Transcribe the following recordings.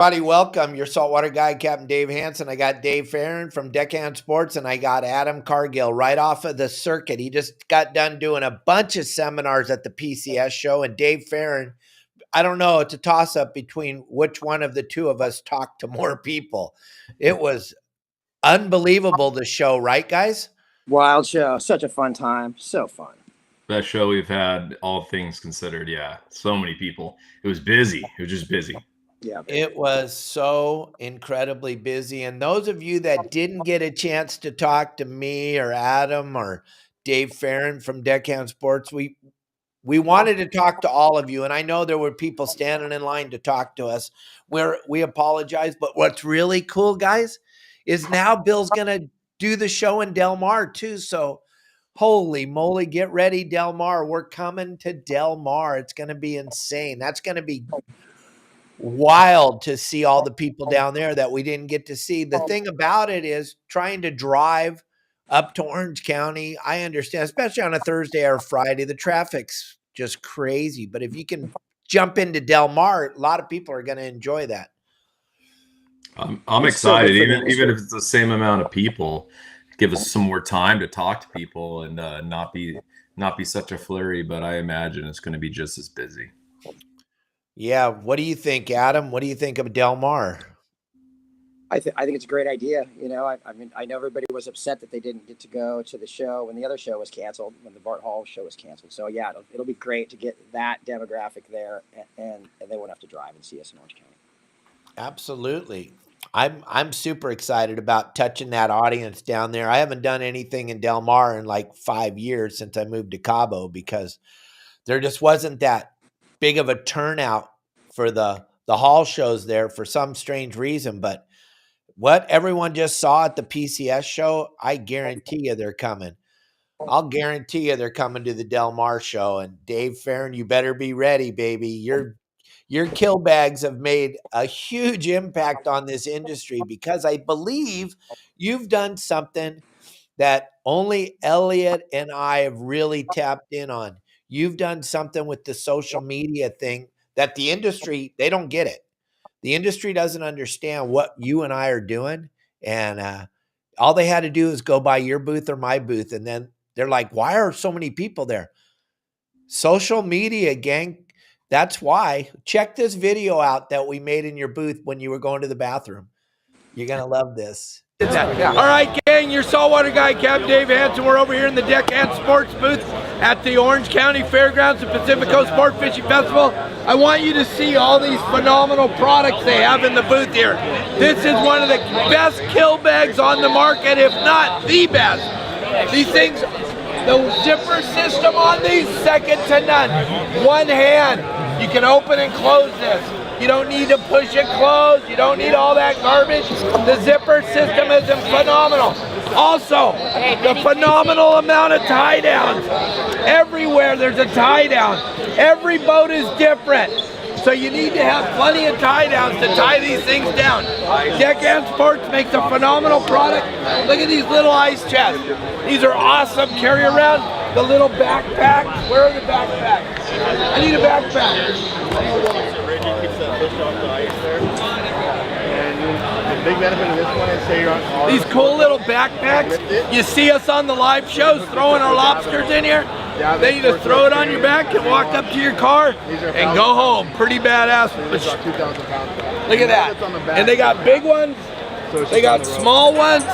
Everybody, welcome. Your saltwater guide, Captain Dave Hansen. I got Dave Farron from Deckhand Sports, and I got Adam Cargill right off of the circuit. He just got done doing a bunch of seminars at the PCS show, and Dave Farron, I don't know, it's a toss-up between which one of the two of us talked to more people. It was unbelievable, the show, right, guys? Wild show. Such a fun time. So fun. Best show we've had, all things considered. Yeah, so many people. It was busy. It was just busy. Yeah, it was so incredibly busy. And those of you that didn't get a chance to talk to me or Adam or Dave Farron from Deckhand Sports, we wanted to talk to all of you. And I know there were people standing in line to talk to us. We apologize. But what's really cool, guys, is now Bill's going to do the show in Del Mar too. So holy moly, get ready, Del Mar. We're coming to Del Mar. It's going to be insane. That's going to be wild to see all the people down there that we didn't get to see. The thing about it is trying to drive up to Orange County. I understand, especially on a Thursday or Friday, the traffic's just crazy. But if you can jump into Del Mar, a lot of people are going to enjoy that. I'm excited, even if it's the same amount of people. Give us some more time to talk to people and not be such a flurry. But I imagine it's going to be just as busy. Yeah. What do you think, Adam? What do you think of Del Mar? I think it's a great idea. You know, I mean, I know everybody was upset that they didn't get to go to the show when the other show was canceled, when the Bart Hall show was canceled. So yeah, it'll be great to get that demographic there, and they won't have to drive and see us in Orange County. Absolutely. I'm super excited about touching that audience down there. I haven't done anything in Del Mar in like 5 years since I moved to Cabo because there just wasn't that big of a turnout for the hall shows there for some strange reason. But what everyone just saw at the PCS show, I guarantee you they're coming. I'll guarantee you they're coming to the Del Mar show. And Dave Farron, you better be ready, baby. Your kill bags have made a huge impact on this industry because I believe you've done something that only Elliot and I have really tapped in on. You've done something with the social media thing that the industry, they don't get it. The industry doesn't understand what you and I are doing. And all they had to do is go by your booth or my booth. And then they're like, why are so many people there? Social media, gang. That's why. Check this video out that we made in your booth when you were going to the bathroom. You're going to love this. Yeah. All right, gang, your saltwater guy, Captain Dave Hansen. We're over here in the Deckhand Sports booth at the Orange County Fairgrounds and Pacific Coast Sport Fishing Festival. I want you to see all these phenomenal products they have in the booth here. This is one of the best kill bags on the market, if not the best. These things, the zipper system on these, second to none. One hand, you can open and close this. You don't need to push it closed. You don't need all that garbage. The zipper system is phenomenal. Also, the phenomenal amount of tie downs. Everywhere there's a tie down. Every boat is different. So you need to have plenty of tie downs to tie these things down. Deckhand Sports makes a phenomenal product. Look at these little ice chests. These are awesome. Carry around the little backpacks. Where are the backpacks? I need a backpack. The big benefit of this one is say you're on these cool little backpacks. You see us on the live shows throwing our lobsters in here. Then you just throw it on your back and walk up to your car and go home. Pretty badass. Look at that. And they got big ones. They got small ones.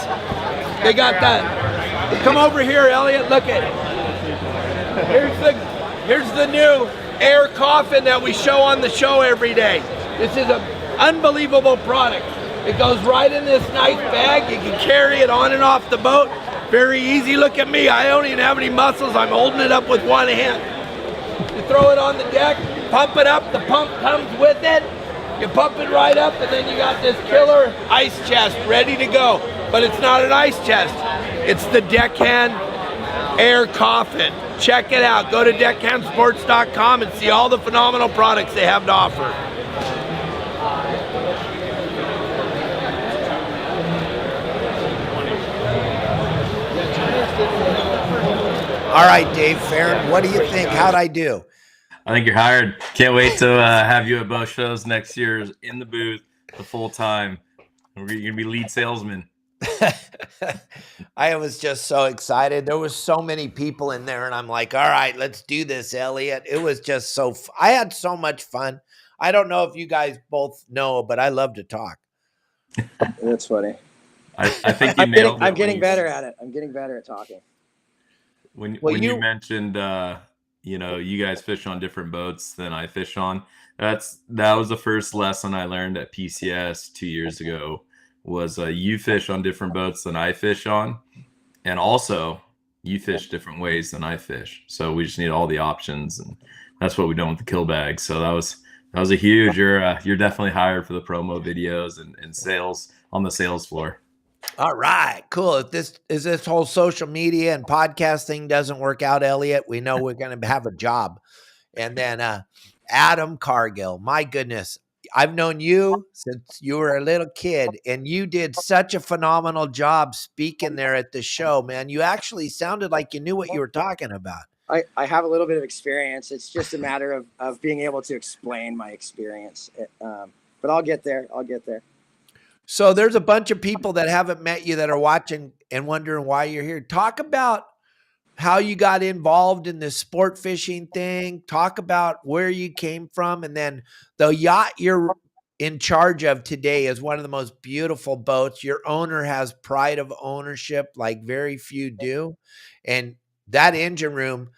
They got that. Come over here, Elliot. Look at it. Here's the new air coffin that we show on the show every day. This is an unbelievable product. It goes right in this nice bag. You can carry it on and off the boat. Very easy. Look at me. I don't even have any muscles. I'm holding it up with one hand. You throw it on the deck, pump it up. The pump comes with it. You pump it right up, and then you got this killer ice chest ready to go. But it's not an ice chest. It's the Deckhand air coffin. Check it out. Go to deckhandsports.com and see all the phenomenal products they have to offer. All right, Dave Farron, what do you think? How'd I do? I think you're hired. Can't wait to have you at both shows next year in the booth. the full time. You're gonna be lead salesman. I was just so excited. There was so many people in there, and I'm like, all right, let's do this, Elliot. It was just so I had so much fun. I don't know if you guys both know, but I love to talk. That's funny. I think you nailed it. I'm getting better at it. I'm getting better at talking. When you mentioned you guys fish on different boats than I fish on, that was the first lesson I learned at PCS 2 years ago. Was you fish on different boats than I fish on, and also you fish different ways than I fish. So we just need all the options, and that's what we've done with the kill bag. So that was a huge. You're definitely hired for the promo videos and sales on the sales floor. All right, cool. If this whole social media and podcast thing doesn't work out, Elliot, we know we're going to have a job. And then Adam Cargill, my goodness. I've known you since you were a little kid, and you did such a phenomenal job speaking there at the show, man. You actually sounded like you knew what you were talking about. I have a little bit of experience. It's just a matter of being able to explain my experience. But I'll get there. So there's a bunch of people that haven't met you that are watching and wondering why you're here. Talk about how you got involved in this sport fishing thing. Talk about where you came from. And then the yacht you're in charge of today is one of the most beautiful boats. Your owner has pride of ownership like very few do. And that engine room,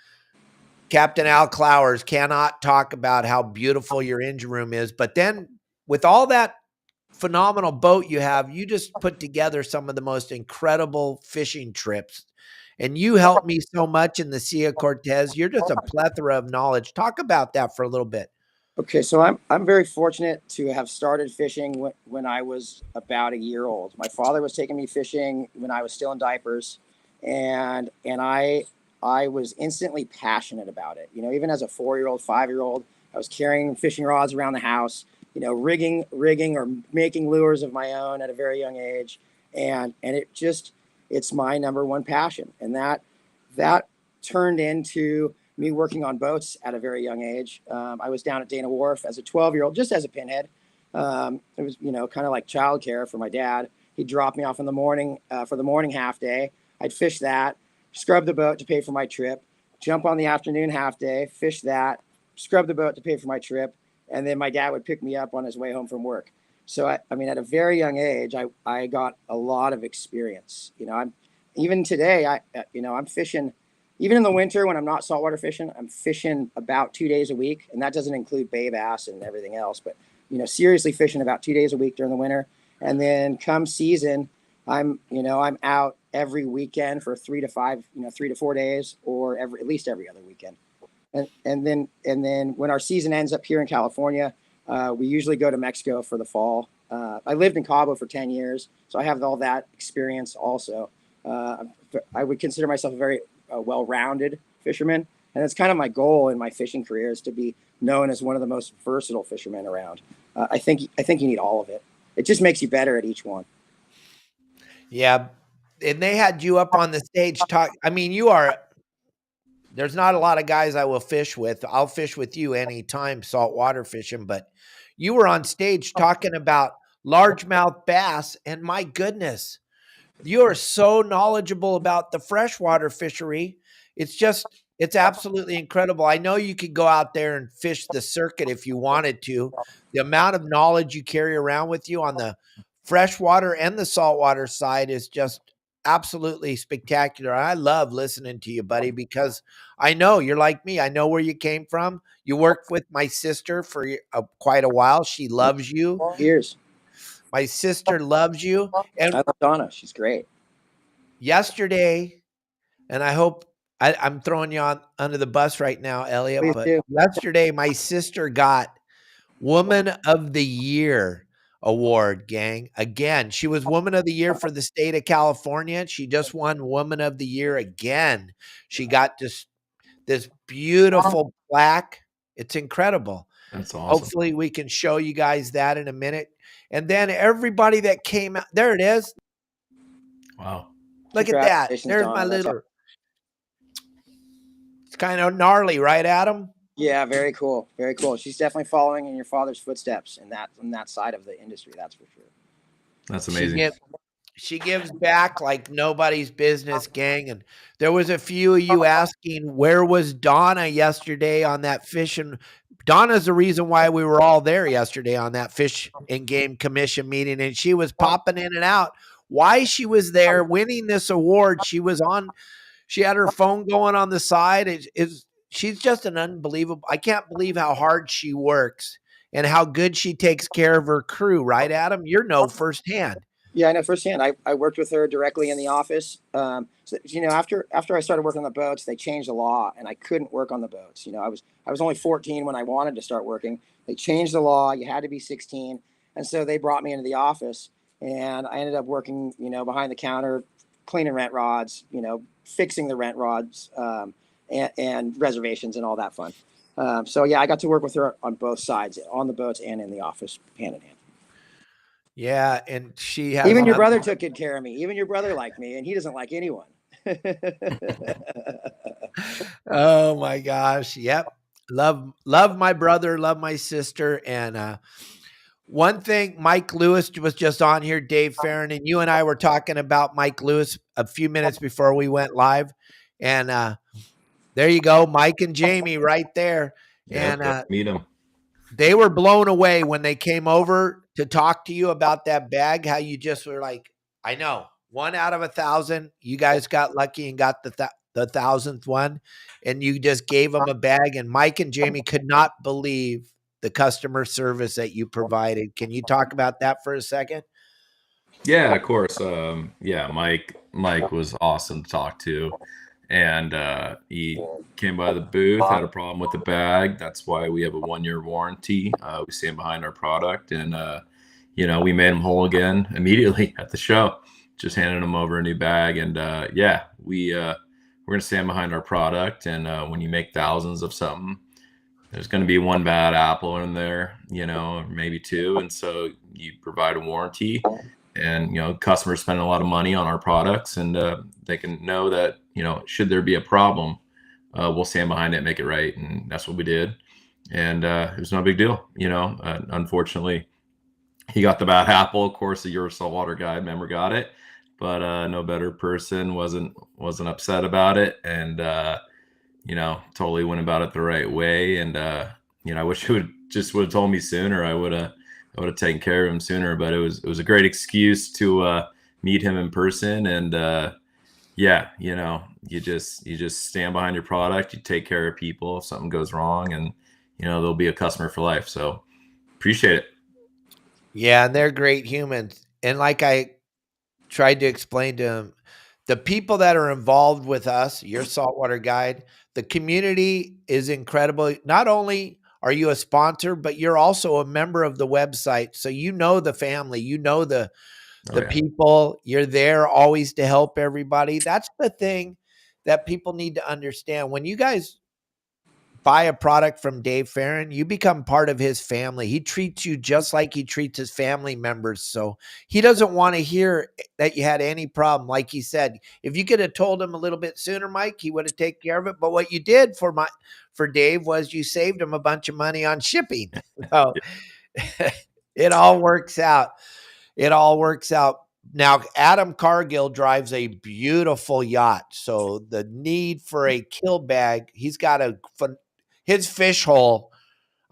Captain Al Clowers cannot talk about how beautiful your engine room is. But then with all that phenomenal boat you have, you just put together some of the most incredible fishing trips. And you helped me so much in the Sea of Cortez. You're just a plethora of knowledge. Talk about that for a little bit. Okay, so I'm very fortunate to have started fishing when I was about a year old. My father was taking me fishing when I was still in diapers, and I was instantly passionate about it. Even as a 4-year-old, 5-year-old, I was carrying fishing rods around the house, rigging or making lures of my own at a very young age, and it's my number one passion, and that turned into me working on boats at a very young age. I was down at Dana Wharf as a 12-year-old, just as a pinhead. It was, kind of like childcare for my dad. He'd drop me off in the morning for the morning half day. I'd fish that, scrub the boat to pay for my trip, jump on the afternoon half day, fish that, scrub the boat to pay for my trip, and then my dad would pick me up on his way home from work. So I mean, at a very young age, I got a lot of experience. Even today, I'm fishing. Even in the winter when I'm not saltwater fishing, I'm fishing about 2 days a week, and that doesn't include bay bass and everything else. But seriously fishing about 2 days a week during the winter, and then come season, I'm out every weekend for 3 to 4 days, or at least every other weekend. And then when our season ends up here in California, we usually go to Mexico for the fall. I lived in Cabo for 10 years, so I have all that experience also. I would consider myself a very well-rounded fisherman, and it's kind of my goal in my fishing career is to be known as one of the most versatile fishermen around. I think you need all of it. It just makes you better at each one. Yeah, and they had you up on the stage talk. I mean, there's not a lot of guys I will fish with. I'll fish with you anytime saltwater fishing, but you were on stage talking about largemouth bass, and my goodness, you are so knowledgeable about the freshwater fishery. It's absolutely incredible. I know you could go out there and fish the circuit if you wanted to. The amount of knowledge you carry around with you on the freshwater and the saltwater side is just absolutely spectacular. I love listening to you, buddy, because I know you're like me. I know where you came from. You worked with my sister for quite a while. She loves you. Years. My sister loves you. And I love Donna. She's great. Yesterday, and I hope I'm throwing you under the bus right now, Elliot, Please but do. yesterday my sister got Woman of the Year award, gang. Again, she was Woman of the Year for the state of California. She just won Woman of the Year again. She got this beautiful plaque. It's incredible. That's awesome. Hopefully we can show you guys that in a minute. And then everybody that came out, there it is. Wow. Look at that. There's my little. It's kind of gnarly, right, Adam? Yeah, very cool. Very cool. She's definitely following in your father's footsteps in that side of the industry. That's for sure. That's She amazing. she gives back like nobody's business, gang. And there was a few of you asking, where was Donna yesterday on that fishing? Donna's the reason why we were all there yesterday on that fish and game commission meeting. And she was popping in and out. Why she was there winning this award, she had her phone going on the side. She's just an unbelievable. I can't believe how hard she works and how good she takes care of her crew, right, Adam? You're no firsthand. Yeah, I know firsthand. I worked with her directly in the office. So, after I started working on the boats, they changed the law, and I couldn't work on the boats. I was only 14 when I wanted to start working. They changed the law; you had to be 16, and so they brought me into the office, and I ended up working, behind the counter, cleaning rent rods, fixing the rent rods, and reservations and all that fun. So yeah, I got to work with her on both sides, on the boats and in the office, hand in hand. Yeah, and she has Even your brother took good care of me. Even your brother liked me, and he doesn't like anyone. Oh my gosh. Yep. Love my brother, love my sister. And one thing, Mike Lewis was just on here, Dave Farron, and you and I were talking about Mike Lewis a few minutes before we went live. And there you go, Mike and Jamie right there. Yeah, And meet them. they were blown away when they came over to talk to you about that bag, how you just were like, I know, 1 out of 1,000. You guys got lucky and got the 1,000th one, and you just gave them a bag. And Mike and Jamie could not believe the customer service that you provided. Can you talk about that for a second? Yeah, of course. Yeah, Mike was awesome to talk to. And he came by the booth, had a problem with the bag. That's why we have a 1-year warranty. We stand behind our product, and we made him whole again immediately at the show. Just handed him over a new bag, and yeah, we're gonna stand behind our product. And when you make thousands of something, there's going to be one bad apple in there, maybe two, and so you provide a warranty. And customers spend a lot of money on our products, and they can know that should there be a problem, we'll stand behind it and make it right. And that's what we did. And it was no big deal. Unfortunately, he got the bad apple. Of course, the Saltwater guide member got it, but no better person wasn't upset about it, and totally went about it the right way. And I wish he would have told me sooner. I would have taken care of him sooner, but it was a great excuse to meet him in person. And yeah, you just stand behind your product, you take care of people if something goes wrong, and they'll be a customer for life. So appreciate it. Yeah, and they're great humans. And like I tried to explain to him, the people that are involved with us, your saltwater guide, the community is incredible. Not only are you a sponsor, but you're also a member of the website. So the family, the people. You're there always to help everybody. That's the thing that people need to understand. When you guys buy a product from Dave Farron, you become part of his family. He treats you just like he treats his family members. So he doesn't want to hear that you had any problem. Like he said, if you could have told him a little bit sooner, Mike, he would have taken care of it. But what you did for Dave was you saved him a bunch of money on shipping. So it all works out. It all works out. Now, Adam Cargill drives a beautiful yacht. So the need for a kill bag, he's got his fish hole.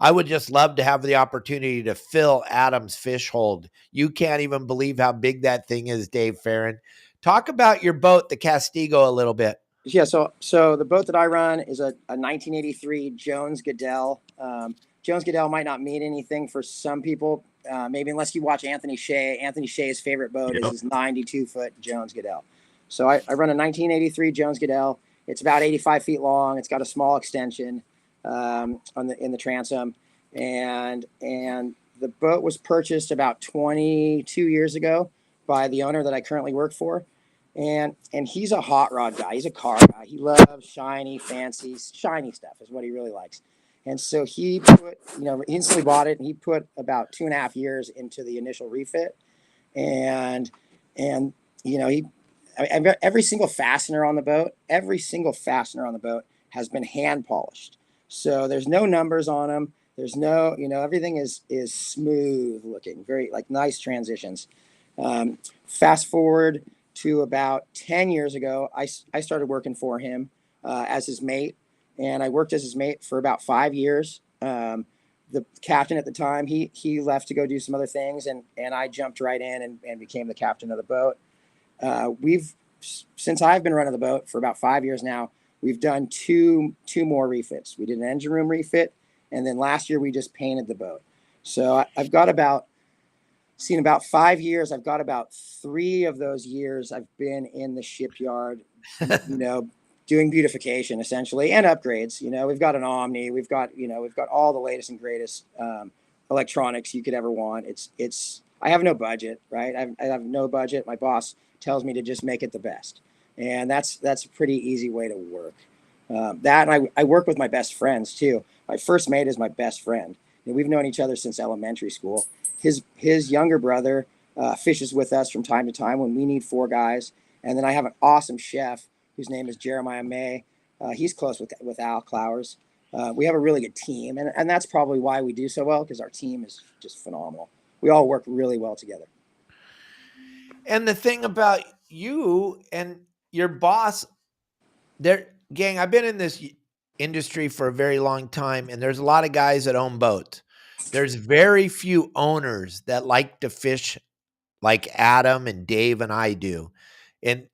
I would just love to have the opportunity to fill Adam's fish hold. You can't even believe how big that thing is, Dave Farron. Talk about your boat, the Castigo, a little bit. Yeah, so the boat that I run is a 1983 Jones Goodell. Jones Goodell might not mean anything for some people, maybe unless you watch Anthony Shea. Anthony Shea's favorite boat is his 92-foot Jones Goodell. So I run a 1983 Jones Goodell. It's about 85 feet long. It's got a small extension in the transom, and the boat was purchased about 22 years ago by the owner that I currently work for. And he's a hot rod guy. He's a car guy. He loves shiny, fancy, shiny stuff is what he really likes. And so he instantly bought it, and he put about 2.5 years into the initial refit. And every single fastener on the boat has been hand polished. So there's no numbers on them. There's no, everything is smooth looking, very like nice transitions. Fast forward to about 10 years ago, I started working for him as his mate, and I worked as his mate for about 5 years. The captain at the time, he left to go do some other things, and I jumped right in and became the captain of the boat. Since I've been running the boat for about 5 years now, we've done two more refits. We did an engine room refit, and then last year we just painted the boat. So I've got about 5 years. I've got about 3 of those years I've been in the shipyard, doing beautification essentially and upgrades. We've got an Omni, we've got all the latest and greatest electronics you could ever want. I have no budget, right? I have no budget. My boss tells me to just make it the best. And that's a pretty easy way to work. And I work with my best friends too. My first mate is my best friend. We've known each other since elementary school. His younger brother fishes with us from time to time when we need 4 guys. And then I have an awesome chef whose name is Jeremiah May. He's close with Al Clowers. We have a really good team, and that's probably why we do so well, because our team is just phenomenal. We all work really well together. And the thing about you and your boss, gang, I've been in this industry for a very long time, and there's a lot of guys that own boats. There's very few owners that like to fish like Adam and Dave and I do. And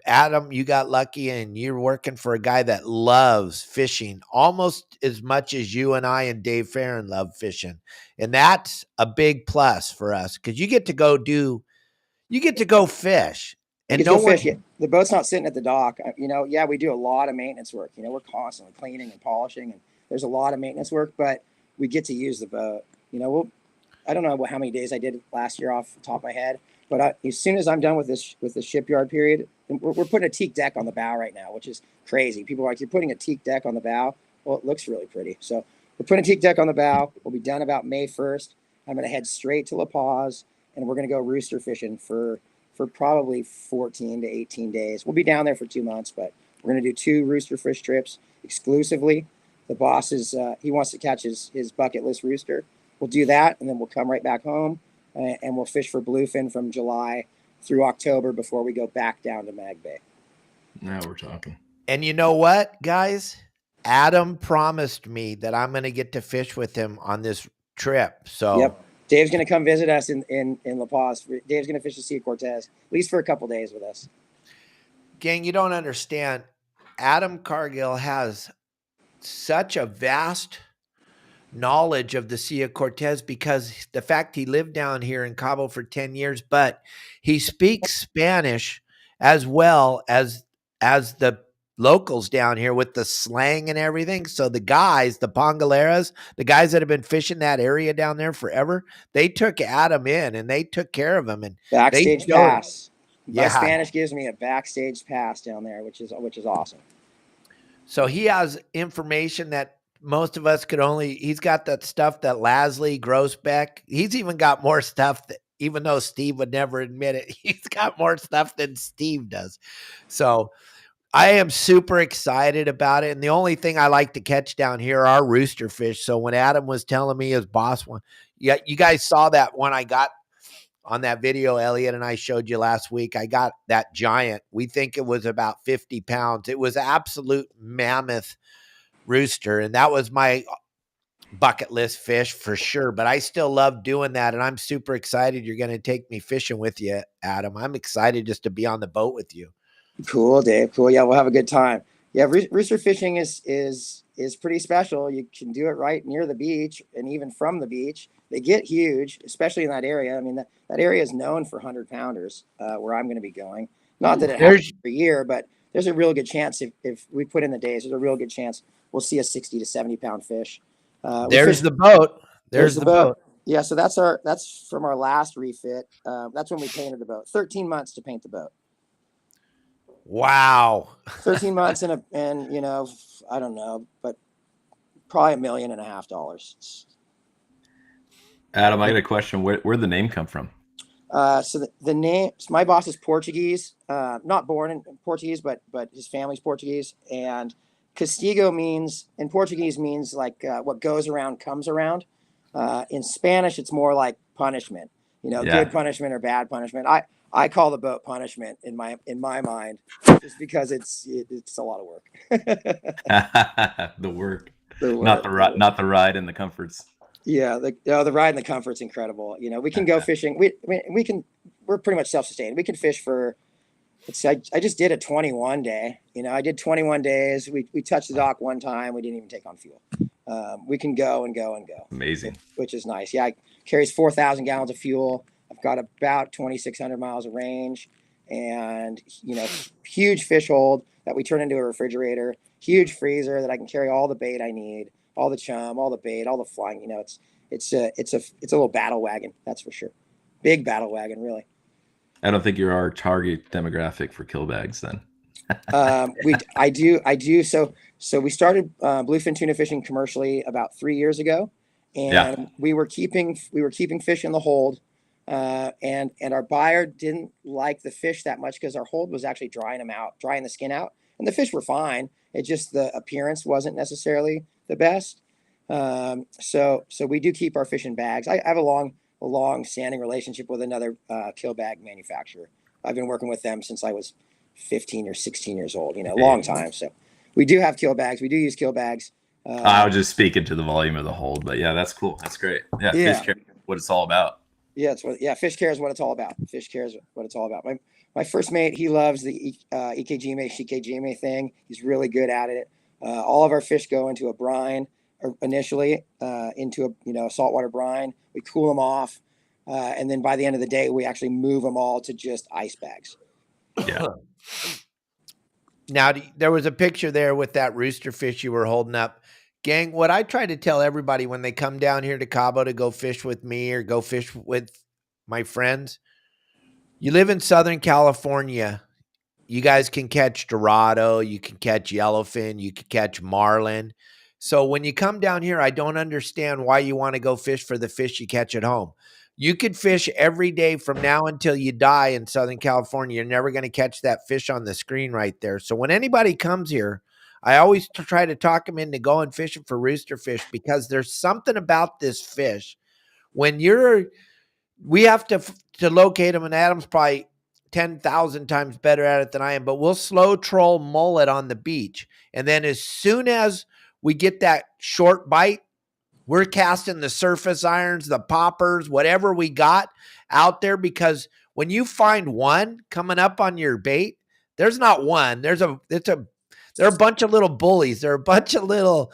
Adam, you got lucky, and you're working for a guy that loves fishing almost as much as you and I and Dave Farron love fishing. And that's a big plus for us, because you get to go fish. And fish. The boat's not sitting at the dock. We do a lot of maintenance work. We're constantly cleaning and polishing, and there's a lot of maintenance work, but we get to use the boat. I don't know how many days I did last year off the top of my head, but as soon as I'm done with the shipyard period, we're putting a teak deck on the bow right now, which is crazy. People are like, "You're putting a teak deck on the bow?" Well, it looks really pretty. So we're putting a teak deck on the bow. We'll be done about May 1st. I'm going to head straight to La Paz, and we're going to go rooster fishing for probably 14 to 18 days. We'll be down there for 2 months, but we're going to do 2 rooster fish trips exclusively. The boss he wants to catch his bucket list rooster. We'll do that, and then we'll come right back home, and we'll fish for bluefin from July through October before we go back down to Mag Bay. Now we're talking. And you know what, guys? Adam promised me that I'm going to get to fish with him on this trip. So yep. Dave's going to come visit us in La Paz. Dave's going to fish the Sea Cortez, at least for a couple days with us. Gang, you don't understand. Adam Cargill has such a vast knowledge of the Sea Cortez, because the fact he lived down here in Cabo for 10 years, but he speaks Spanish as well as the locals down here with the slang and everything. So the guys, the Pangaleras, the guys that have been fishing that area down there forever, they took Adam in and they took care of him. And backstage pass. My Spanish gives me a backstage pass down there, which is awesome. So he has information that most of us he's got that stuff that Lasley Grossbeck, he's even got more stuff that, even though Steve would never admit it, he's got more stuff than Steve does. So I am super excited about it. And the only thing I like to catch down here are rooster fish. So when Adam was telling me his boss you guys saw that one I got on that video Elliot and I showed you last week. I got that giant. We think it was about 50 pounds. It was absolute mammoth rooster, and that was my bucket list fish for sure, but I still love doing that, and I'm super excited you're going to take me fishing with you, Adam. I'm excited just to be on the boat with you. Cool, Dave. Cool. Yeah, we'll have a good time. Yeah, rooster fishing is pretty special. You can do it right near the beach, and even from the beach. They get huge, especially in that area. I mean, that area is known for 100-pounders, where I'm going to be going. Not that it happens every year, but there's a real good chance if we put in the days, there's a real good chance we'll see a 60 to 70-pound fish. There's the boat. There's the boat. Yeah, so that's from our last refit. That's when we painted the boat. 13 months to paint the boat. Wow. 13 months and I don't know, but probably $1.5 million. Adam, I got a question. Where'd the name come from? So the name, my boss is Portuguese, not born in Portuguese, but his family's Portuguese, and castigo means in Portuguese means like what goes around comes around. In Spanish, it's more like punishment. Good punishment or bad punishment. I call the boat punishment in my mind, just because it's a lot of work. The work, not the ride and the comforts. Yeah, the ride and the comfort's incredible. We can go fishing. We're pretty much self-sustained. We can fish for. I just did a 21 day. I did 21 days. We touched the dock one time. We didn't even take on fuel. We can go and go and go. Amazing. Which is nice. Yeah, it carries 4,000 gallons of fuel. I've got about 2,600 miles of range, and huge fish hold that we turn into a refrigerator. Huge freezer that I can carry all the bait I need, all the chum, all the bait, all the flying. It's a little battle wagon, that's for sure. Big battle wagon, really. I don't think you're our target demographic for kill bags then. I do. So we started bluefin tuna fishing commercially about 3 years ago, and we were keeping fish in the hold, and our buyer didn't like the fish that much because our hold was actually drying the skin out, and the fish were fine. It just the appearance wasn't necessarily the best. So we do keep our fish in bags. I have a long standing relationship with another kill bag manufacturer. I've been working with them since I was 15 or 16 years old, long time. So we do have kill bags. We do use kill bags. I was just speaking to the volume of the hold, but yeah, that's cool. That's great. Yeah. Fish care, what it's all about. Yeah. Fish care is what it's all about. Fish care is what it's all about. My first mate, he loves the Ikejime, Shikejime thing. He's really good at it. All of our fish go into a brine initially, into a saltwater brine. We cool them off. And then by the end of the day, we actually move them all to just ice bags. Yeah. Now, there was a picture there with that rooster fish you were holding up. Gang, what I try to tell everybody when they come down here to Cabo to go fish with me or go fish with my friends, you live in Southern California, you guys can catch Dorado, you can catch yellowfin, you can catch marlin. So when you come down here, I don't understand why you want to go fish for the fish you catch at home. You could fish every day from now until you die in Southern California. You're never going to catch that fish on the screen right there. So when anybody comes here, I always try to talk them into going fishing for rooster fish, because there's something about this fish. When we have to locate them, and Adam's probably 10,000 times better at it than I am, but we'll slow troll mullet on the beach. And then as soon as we get that short bite, we're casting the surface irons, the poppers, whatever we got out there, because when you find one coming up on your bait, there's not one. They're a bunch of little bullies. They're a bunch of little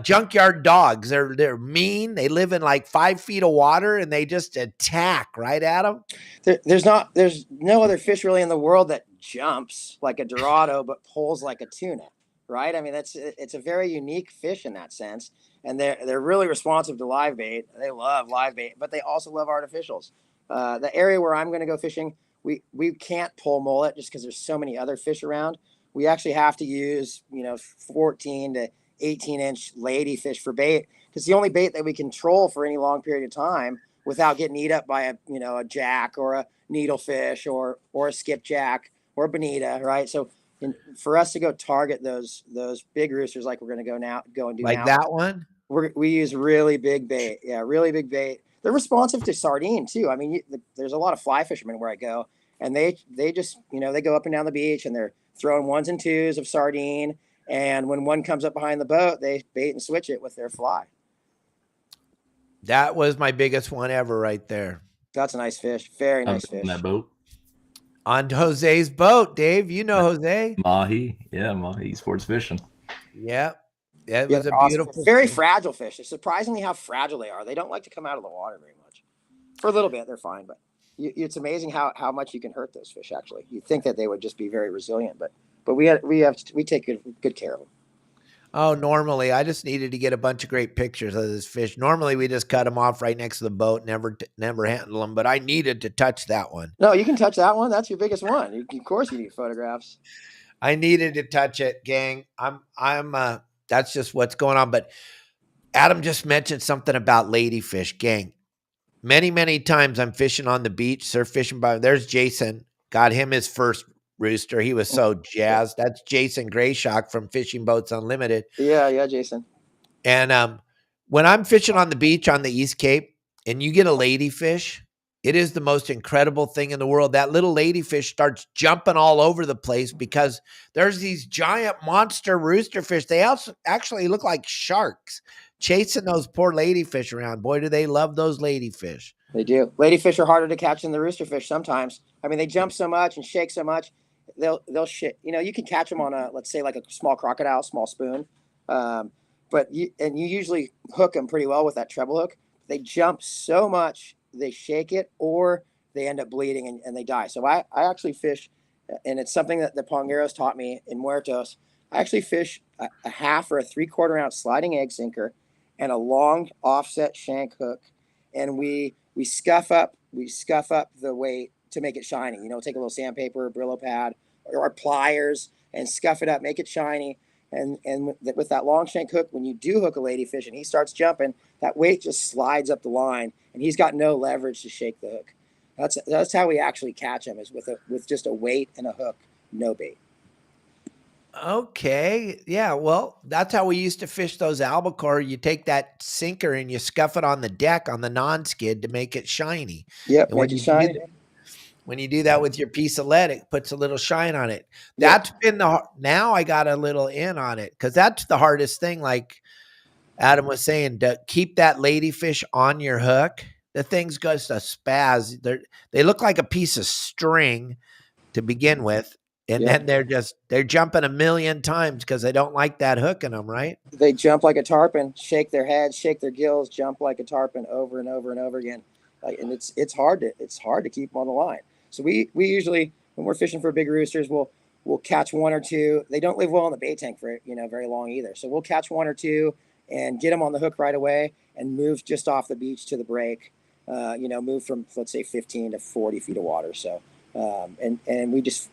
junkyard dogs. They're mean. They live in like 5 feet of water and they just attack, right, Adam? There's no other fish really in the world that jumps like a Dorado but pulls like a tuna, right? I mean, it's a very unique fish in that sense. And they're really responsive to live bait. They love live bait, but they also love artificials. The area where I'm going to go fishing, we can't pull mullet just because there's so many other fish around. We actually have to use 14 to 18-inch lady fish for bait. It's the only bait that we control for any long period of time without getting eat up by a jack or a needlefish or a skipjack or a bonita, right? So for us to go target those big roosters like we're going to go and do like now, that one, we use really big bait. Yeah, really big bait. They're responsive to sardine too. I mean, there's a lot of fly fishermen where I go, and they just they go up and down the beach and they're throwing 1s and 2s of sardine. And when one comes up behind the boat, they bait and switch it with their fly. That was my biggest one ever right there. That's a nice fish. Very nice fish. On that boat. On Jose's boat, Dave. You know Jose. Mahi. Yeah, Mahi sports fishing. Yeah. It was a awesome. beautiful Very fish. fragile fish. It's surprisingly how fragile they are. They don't like to come out of the water very much. For a little bit, they're fine. But it's amazing how much you can hurt those fish, actually. You'd think that they would just be very resilient, but we take good care of them. Oh, normally I just needed to get a bunch of great pictures of this fish. Normally we just cut them off right next to the boat, never handle them, but I needed to touch that one. No, you can touch that one. That's your biggest one. Of course you need photographs. I needed to touch it, gang. That's just what's going on. But Adam just mentioned something about ladyfish, gang. Many, many times I'm fishing on the beach, surf fishing there's Jason, got him his first rooster. He was so jazzed. That's Jason Grayshock from Fishing Boats Unlimited. Yeah, Jason. And when I'm fishing on the beach on the East Cape and you get a ladyfish, it is the most incredible thing in the world. That little ladyfish starts jumping all over the place because there's these giant monster rooster fish. They also actually look like sharks chasing those poor ladyfish around. Boy, do they love those ladyfish. They do. Ladyfish are harder to catch than the roosterfish sometimes. I mean, they jump so much and shake so much. They'll shit. You know, you can catch them on a, let's say, like a small crocodile, small spoon. But you usually hook them pretty well with that treble hook. They jump so much, they shake it, or they end up bleeding and they die. So I actually fish, and it's something that the Pongueros taught me in Muertos. I actually fish a half or a 3/4 ounce sliding egg sinker and a long offset shank hook, and we scuff up the weight to make it shiny. You know, take a little sandpaper, Brillo pad, or pliers, and scuff it up, make it shiny. And with that long shank hook, when you do hook a ladyfish and he starts jumping, that weight just slides up the line, and he's got no leverage to shake the hook. That's how we actually catch him, is with just a weight and a hook, no bait. Okay. Yeah. Well, that's how we used to fish those albacore. You take that sinker and you scuff it on the deck on the non-skid to make it shiny. Yep. And when you shiny. When you do that with your piece of lead, it puts a little shine on it. That's been now I got a little in on it, because that's the hardest thing. Like Adam was saying, to keep that ladyfish on your hook. The thing's just a spaz. They look like a piece of string to begin with. And then they're jumping a million times because they don't like that hook in them, right? They jump like a tarpon, shake their head, shake their gills, jump like a tarpon over and over and over again. And it's hard to keep them on the line. So we usually, when we're fishing for big roosters, we'll catch one or two. They don't live well in the bait tank for very long either. So we'll catch one or two and get them on the hook right away and move just off the beach to the break. Move from, let's say, 15 to 40 feet of water. So and we just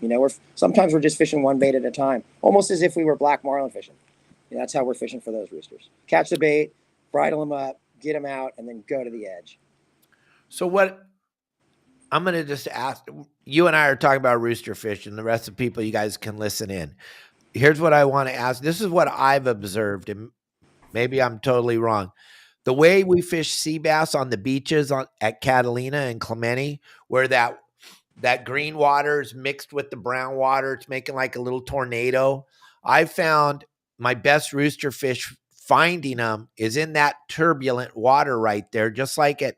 sometimes we're just fishing one bait at a time, almost as if we were black marlin fishing. That's how we're fishing for those roosters. Catch the bait, bridle them up, get them out, and then go to the edge. So what? I'm going to just ask, you and I are talking about rooster fish, and the rest of the people, you guys can listen in. Here's what I want to ask. This is what I've observed, and maybe I'm totally wrong. The way we fish sea bass on the beaches at Catalina and Clemente, where that green water is mixed with the brown water, it's making like a little tornado. I found my best rooster fish finding them is in that turbulent water right there, just like at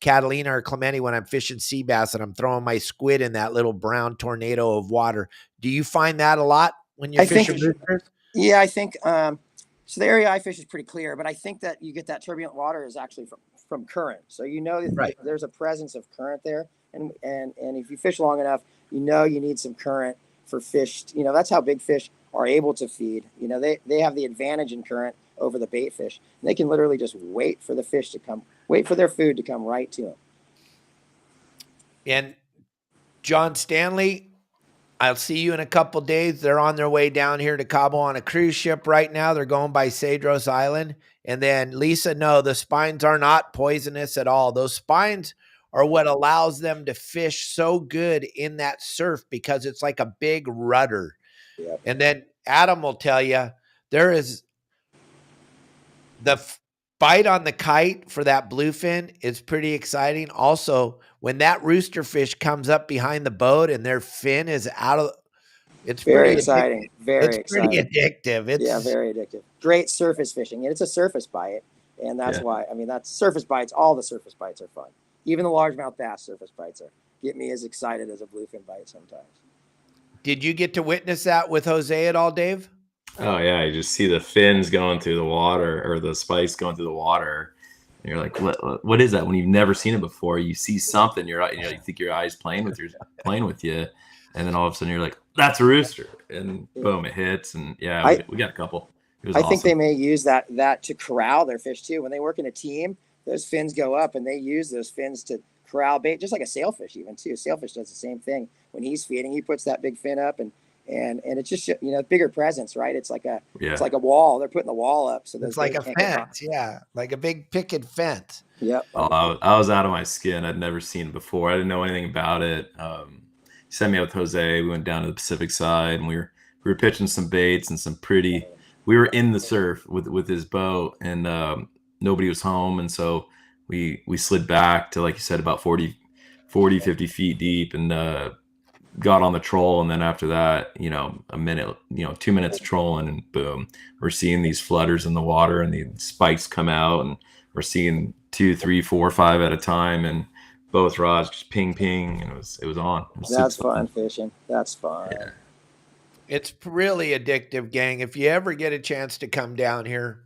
Catalina or Clemente when I'm fishing sea bass and I'm throwing my squid in that little brown tornado of water. Do you find that a lot when you're fishing roosters? Yeah, I think so. The area I fish is pretty clear, but I think that you get that turbulent water is actually from current. So there's a presence of current there, and if you fish long enough, you need some current for fish. That's how big fish are able to feed. They have the advantage in current over the bait fish. And they can literally just wait for their food to come right to them. And John Stanley, I'll see you in a couple days. They're on their way down here to Cabo on a cruise ship right now. They're going by Cedros Island. And then Lisa, no, the spines are not poisonous at all. Those spines are what allows them to fish so good in that surf, because it's like a big rudder. Yep. And then Adam will tell you, there is the bite on the kite for that bluefin is pretty exciting. Also, when that rooster fish comes up behind the boat and their fin is out of, it's very exciting. Pretty addictive. It's very addictive. Great surface fishing, and it's a surface bite, and that's why. That's surface bites. All the surface bites are fun. Even the largemouth bass surface bites get me as excited as a bluefin bite sometimes. Did you get to witness that with Jose at all, Dave? Oh yeah, you just see the fins going through the water, or the spikes going through the water, and you're like, "What is that?" When you've never seen it before, you see something. You think your eyes playing with you, and then all of a sudden you're like, "That's a rooster!" And boom, it hits. And we got a couple. I awesome. Think they may use that to corral their fish too. When they work in a team, those fins go up, and they use those fins to corral bait, just like a sailfish even too. Sailfish does the same thing. When he's feeding, he puts that big fin up, and it's just bigger presence, right? It's like a wall. They're putting the wall up, so it's like a fence, like a big picket fence. Yep. I was out of my skin. I'd never seen it before. I didn't know anything about it. sent me out with Jose. We went down to the Pacific side, and we were pitching some baits and some pretty. We were in the surf with his boat, and nobody was home, and so we slid back to, like you said, about 40, 50 feet deep, and got on the troll. And then after that, a minute, 2 minutes trolling, and boom, we're seeing these flutters in the water, and the spikes come out, and we're seeing 2, 3, 4, 5 at a time, and both rods just ping, and it was on. That's fun fishing. That's fun. Yeah. It's really addictive, gang. If you ever get a chance to come down here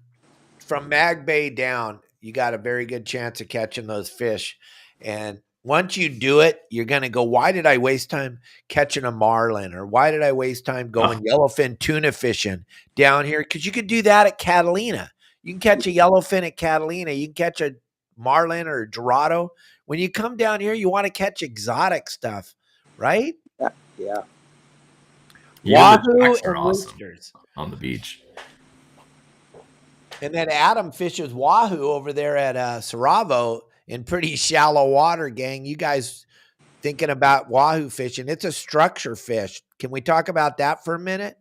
from Mag Bay down, you got a very good chance of catching those fish. And once you do it, you're going to go, why did I waste time catching a marlin? Or why did I waste time going yellowfin tuna fishing down here? Because you could do that at Catalina. You can catch a yellowfin at Catalina. You can catch a marlin or a dorado. When you come down here, you want to catch exotic stuff, right? Yeah. Wahoo and oysters on the beach. And then Adam fishes wahoo over there at Saravo in pretty shallow water, gang. You guys thinking about wahoo fishing? It's a structure fish. Can we talk about that for a minute?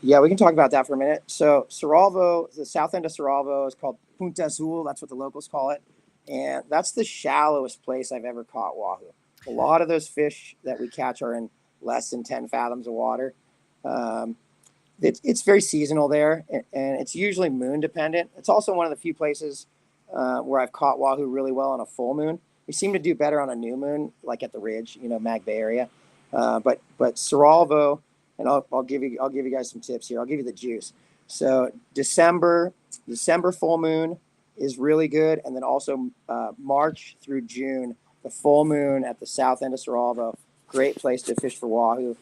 Yeah, we can talk about that for a minute. So Saravo, the south end of Saravo is called Punta Azul. That's what the locals call it. And that's the shallowest place I've ever caught wahoo. A lot of those fish that we catch are in less than 10 fathoms of water. It's very seasonal there, and it's usually moon dependent. It's also one of the few places where I've caught wahoo really well on a full moon. We seem to do better on a new moon, like at the Ridge, Mag Bay area. But Saralvo, and I'll give you guys some tips here. I'll give you the juice. So December full moon is really good, and then also March through June, the full moon at the south end of Saralvo, great place to fish for wahoo.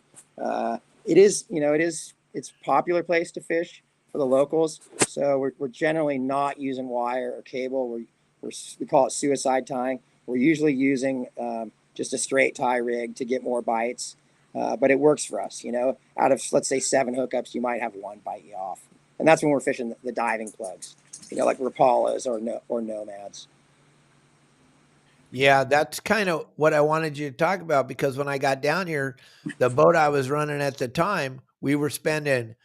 It's a popular place to fish for the locals. So we're generally not using wire or cable. We call it suicide tying. We're usually using just a straight tie rig to get more bites. But it works for us, out of, let's say 7 hookups, you might have 1 bite you off. And that's when we're fishing the diving plugs, like Rapalas or Nomads. Yeah, that's kind of what I wanted you to talk about, because when I got down here, the boat I was running at the time, we were spending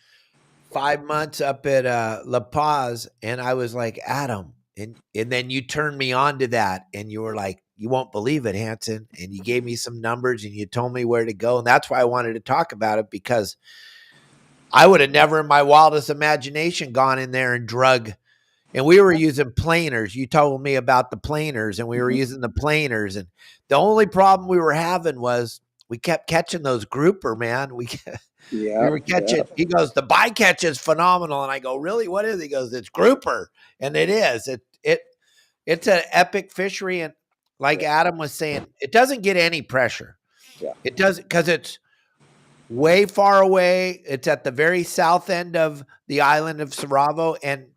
5 months up at La Paz, and I was like, Adam, and then you turned me on to that, and you were like, you won't believe it, Hanson, and you gave me some numbers, and you told me where to go, and that's why I wanted to talk about it, because I would have never in my wildest imagination gone in there and drug. And we were using planers. You told me about the planers, and we were using the planers. And the only problem we were having was we kept catching those grouper, man. We were catching. Yeah. He goes, the bycatch is phenomenal. And I go, really? What is it? He goes, it's grouper. And it is. It's an epic fishery. And like Adam was saying, it doesn't get any pressure. Yeah. It doesn't, because it's way far away. It's at the very south end of the island of Saravo, and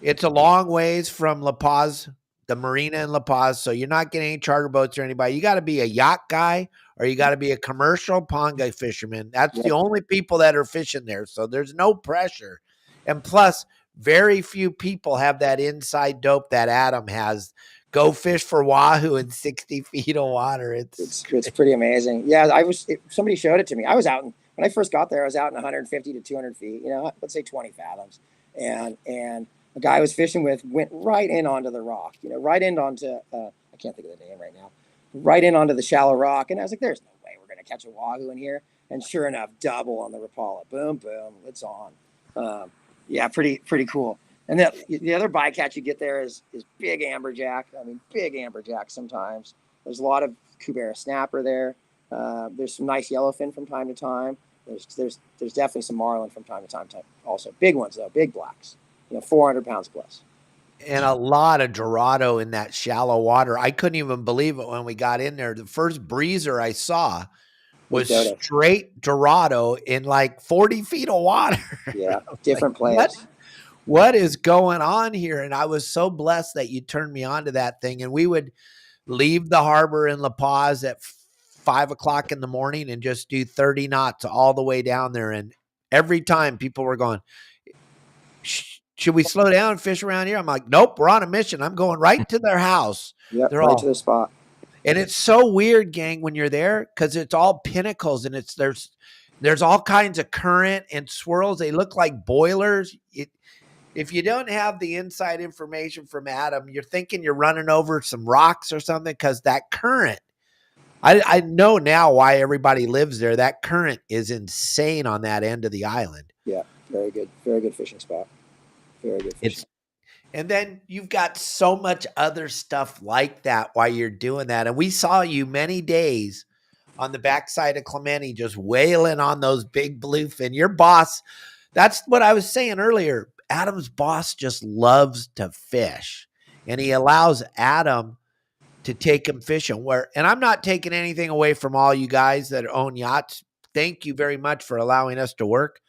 it's a long ways from La Paz, the marina in La Paz. So you're not getting any charter boats or anybody. You got to be a yacht guy, or you got to be a commercial ponga fisherman. That's the only people that are fishing there. So there's no pressure. And plus, very few people have that inside dope that Adam has. Go fish for wahoo in 60 feet of water. It's pretty amazing. Yeah, somebody showed it to me. I was out, when I first got there, I was out in 150 to 200 feet, let's say 20 fathoms. And a guy I was fishing with went right in onto the rock, right in onto, I can't think of the name right now, right in onto the shallow rock. And I was like, there's no way we're going to catch a wahoo in here. And sure enough, double on the Rapala. Boom, boom, it's on. Pretty cool. And the other bycatch you get there is big amberjack. I mean, big amberjack sometimes. There's a lot of Kubera snapper there. There's some nice yellowfin from time to time. There's definitely some marlin from time to time also. Big ones, though, big blacks. 400 pounds plus. And a lot of Dorado in that shallow water. I couldn't even believe it when we got in there. The first breezer I saw was straight Dorado in like 40 feet of water. Yeah, different players. What is going on here? And I was so blessed that you turned me on to that thing. And we would leave the harbor in La Paz at 5 o'clock in the morning and just do 30 knots all the way down there. And every time people were going, should we slow down and fish around here? I'm like, nope, we're on a mission. I'm going right to their house. Yep, right to the spot. And it's so weird, gang, when you're there, because it's all pinnacles and there's all kinds of current and swirls. They look like boilers. If you don't have the inside information from Adam, you're thinking you're running over some rocks or something, because that current, I know now why everybody lives there. That current is insane on that end of the island. Yeah, very good fishing spot. Very good fishing. And then you've got so much other stuff like that while you're doing that. And we saw you many days on the backside of Clemente just wailing on those big bluefin. Your boss, that's what I was saying earlier. Adam's boss just loves to fish, and he allows Adam to take him fishing. And I'm not taking anything away from all you guys that own yachts. Thank you very much for allowing us to work.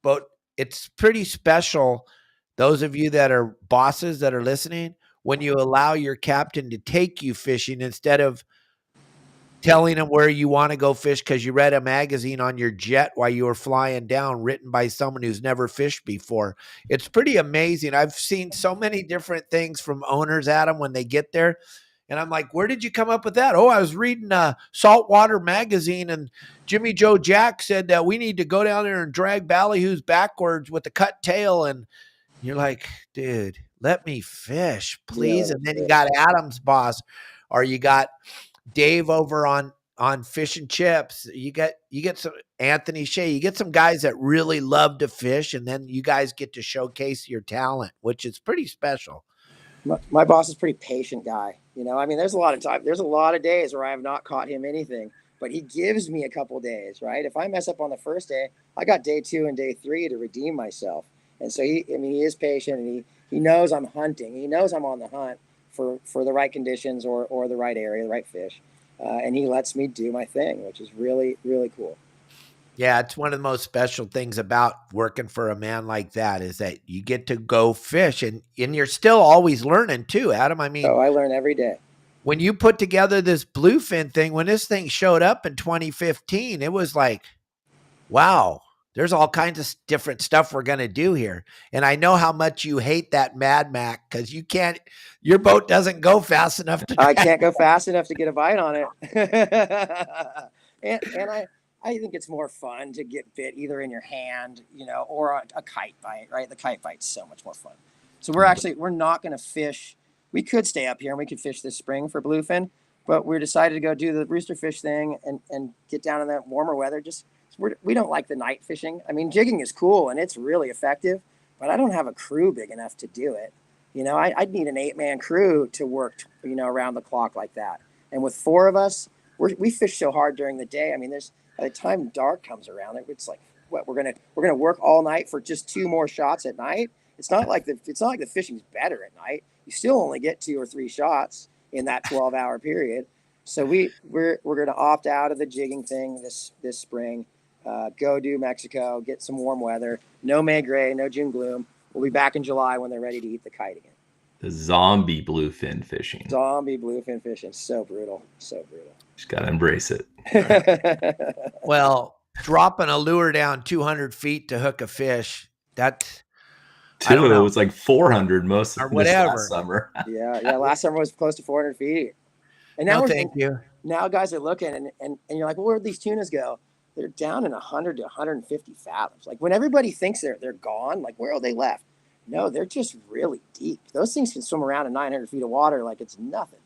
But it's pretty special, those of you that are bosses that are listening, when you allow your captain to take you fishing instead of telling him where you want to go fish because you read a magazine on your jet while you were flying down, written by someone who's never fished before. It's pretty amazing. I've seen so many different things from owners, Adam, when they get there. And I'm like, where did you come up with that? Oh, I was reading Saltwater magazine, and Jimmy Joe Jack said that we need to go down there and drag ballyhoos backwards with the cut tail. And you're like, dude, let me fish, please. Yeah, and then you got Adam's boss, or you got Dave over on Fish and Chips. You get some Anthony Shea. You get some guys that really love to fish, and then you guys get to showcase your talent, which is pretty special. My boss is a pretty patient guy. You know, I mean, there's a lot of days where I have not caught him anything, but he gives me a couple of days, right? If I mess up on the first day, I got day 2 and day 3 to redeem myself. And so he is patient, and he knows I'm hunting. He knows I'm on the hunt for the right conditions or the right area, the right fish. And he lets me do my thing, which is really, really cool. Yeah, it's one of the most special things about working for a man like that is that you get to go fish, and you're still always learning too, Adam. I mean, I learn every day. When you put together this bluefin thing, when this thing showed up in 2015, it was like, wow, there's all kinds of different stuff we're going to do here. And I know how much you hate that Mad Mac because your boat doesn't go fast enough to. I can't go fast enough to get a bite on it. and I think it's more fun to get bit either in your hand, you know, or a kite bite, right? The kite bite's so much more fun. So we're not going to fish. We could stay up here and we could fish this spring for bluefin, but we decided to go do the rooster fish thing and get down in that warmer weather. We don't like the night fishing. I mean, jigging is cool and it's really effective, but I don't have a crew big enough to do it. You know, I'd need an 8-man crew to work, you know, around the clock like that. And with 4 of us, we fish so hard during the day. I mean, by the time dark comes around, it's like, what, we're gonna work all night for just 2 more shots at night. It's not like the fishing's better at night. You still only get 2 or 3 shots in that 12-hour period. So we're gonna opt out of the jigging thing this spring. Go do Mexico, get some warm weather. No May Gray, no June gloom. We'll be back in July when they're ready to eat the kite again. The zombie bluefin fishing. Zombie bluefin fishing. So brutal. So brutal. Just got to embrace it. Well, dropping a lure down 200 feet to hook a fish, that's... It was like 400 most of last summer. Yeah. Last summer was close to 400 feet. And now thank you. Now guys are looking and you're like, well, where'd these tunas go? They're down in 100 to 150 fathoms. Like when everybody thinks they're gone, like where are they left? No, they're just really deep. Those things can swim around in 900 feet of water like it's nothing.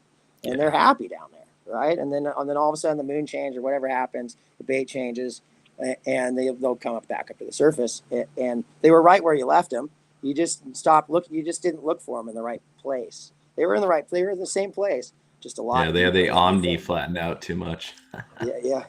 And they're happy down there, right? And then all of a sudden the moon changes or whatever happens, the bait changes, and they'll come back up to the surface. And they were right where you left them. You just stopped looking. You just didn't look for them in the right place. They were in the same place, just a lot. Yeah, they had the omni flattened out too much. Yeah.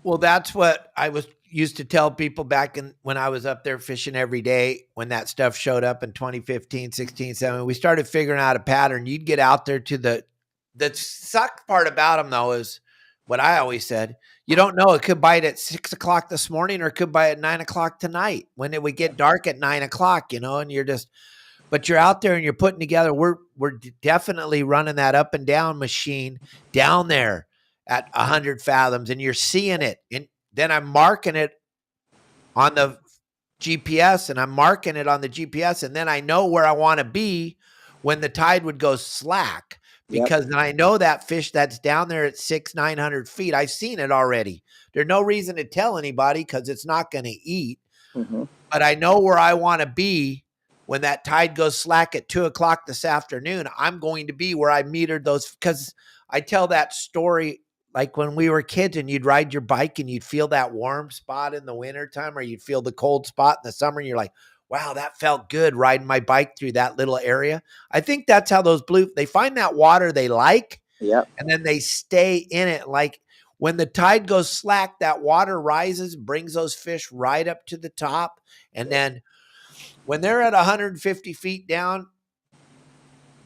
Well, that's what I used to tell people back when I was up there fishing every day when that stuff showed up in 2015, 16, 17. We started figuring out a pattern. You'd get out there to the suck part about them, though, is what I always said. You don't know. It could bite at 6 o'clock this morning or it could bite at 9 o'clock tonight when it would get dark at 9 o'clock, you know, and but you're out there and you're putting together. We're definitely running that up and down machine down there at 100 fathoms and you're seeing it. And then I'm marking it on the GPS and then I know where I want to be when the tide would go slack because I know that fish that's down there at 600-900 feet. I've seen it already. There's no reason to tell anybody because it's not going to eat. But I know where I want to be when that tide goes slack at 2:00 this afternoon. I'm going to be where I metered those, because I tell that story like when we were kids and you'd ride your bike and you'd feel that warm spot in the wintertime, or you'd feel the cold spot in the summer. And you're like, wow, that felt good riding my bike through that little area. I think that's how those they find that water they like. And then they stay in it. Like when the tide goes slack, that water rises, brings those fish right up to the top. And then when they're at 150 feet down,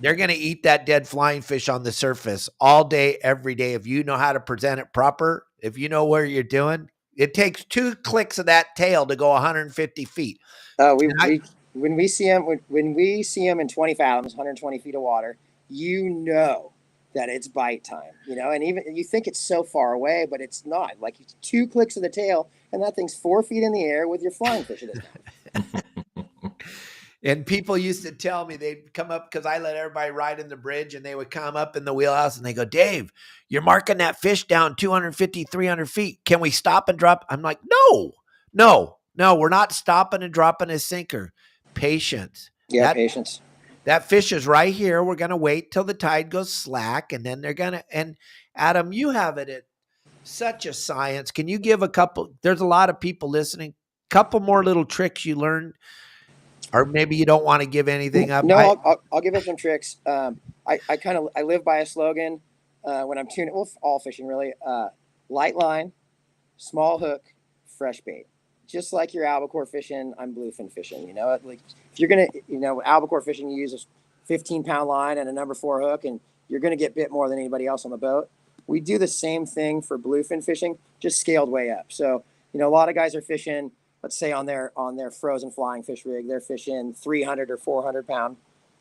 they're going to eat that dead flying fish on the surface all day, every day. If you know how to present it proper, if you know where you're doing, it takes 2 clicks of that tail to go 150 feet. When we see them in 20 fathoms, 120 feet of water, you know that it's bite time, and even you think it's so far away, but it's not. Like 2 clicks of the tail and that thing's 4 feet in the air with your flying fish in his mouth. And people used to tell me, they'd come up, because I let everybody ride in the bridge, and they would come up in the wheelhouse and they go, Dave, you're marking that fish down 250, 300 feet. Can we stop and drop? I'm like, no, we're not stopping and dropping a sinker. Patience. Patience. That fish is right here. We're going to wait till the tide goes slack, and then they're going to, and Adam, you have it at such a science. Can you give a couple, there's a lot of people listening, couple more little tricks you learned? Or maybe you don't want to give anything up. No, I'll give up some tricks. I live by a slogan when I'm tuning, all fishing really. Light line, small hook, fresh bait. Just like your albacore fishing, I'm bluefin fishing. Like if you're gonna, albacore fishing, you use a 15-pound line and a number 4 hook, and you're gonna get bit more than anybody else on the boat. We do the same thing for bluefin fishing, just scaled way up. So a lot of guys are fishing, let's say on their frozen flying fish rig, they're fishing 300 or 400 pound.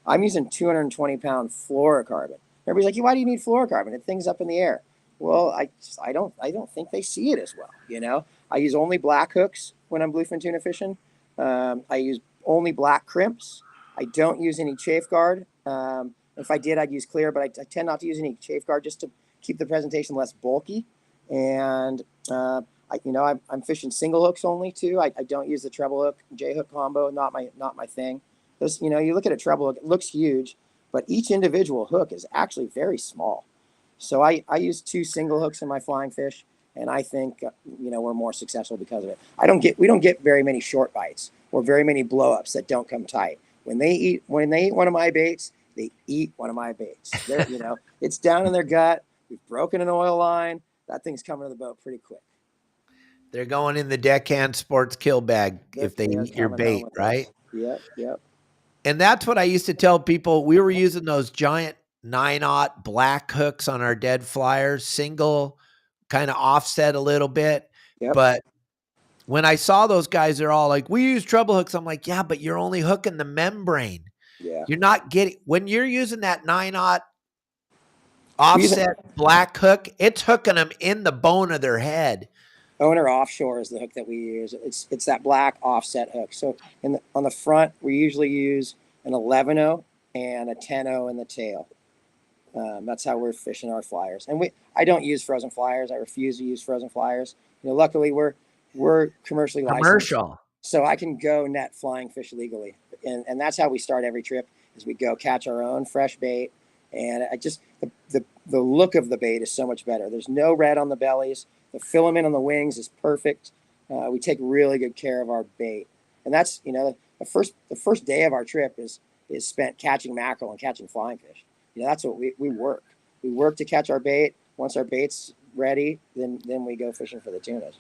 I'm using 220 pound fluorocarbon. Everybody's like, why do you need fluorocarbon? It thing's up in the air. Well, I don't think they see it as well. I use only black hooks when I'm bluefin tuna fishing. I use only black crimps. I don't use any chafe guard. If I did, I'd use clear, but I tend not to use any chafe guard just to keep the presentation less bulky. And I'm fishing single hooks only too. I don't use the treble hook, J hook combo. Not my thing. Those, you look at a treble hook, it looks huge, but each individual hook is actually very small. So I use 2 single hooks in my flying fish, and I think we're more successful because of it. We don't get very many short bites or very many blowups that don't come tight. When they eat one of my baits, they eat one of my baits. It's down in their gut. We've broken an oil line. That thing's coming to the boat pretty quick. They're going in the Deckhand Sports kill bag if they eat your bait, right? Yep. And that's what I used to tell people. We were using those giant 9/0 black hooks on our dead flyers, single, kind of offset a little bit. Yep. But when I saw those guys, they're all like, we use treble hooks. I'm like, yeah, but you're only hooking the membrane. Yeah. You're not getting, when you're using that 9/0 offset black hook, it's hooking them in the bone of their head. Owner offshore is the hook that we use. It's that black offset hook. So on the front, we usually use an 11-0 and a 10-0 in the tail. That's how we're fishing our flyers. And I don't use frozen flyers. I refuse to use frozen flyers. Luckily we're commercially licensed, so I can go net flying fish legally. And that's how we start every trip, is we go catch our own fresh bait. And the look of the bait is so much better. There's no red on the bellies. The filament on the wings is perfect. We take really good care of our bait. And that's, the first day of our trip is spent catching mackerel and catching flying fish. That's what we work. We work to catch our bait. Once our bait's ready, then we go fishing for the tunas.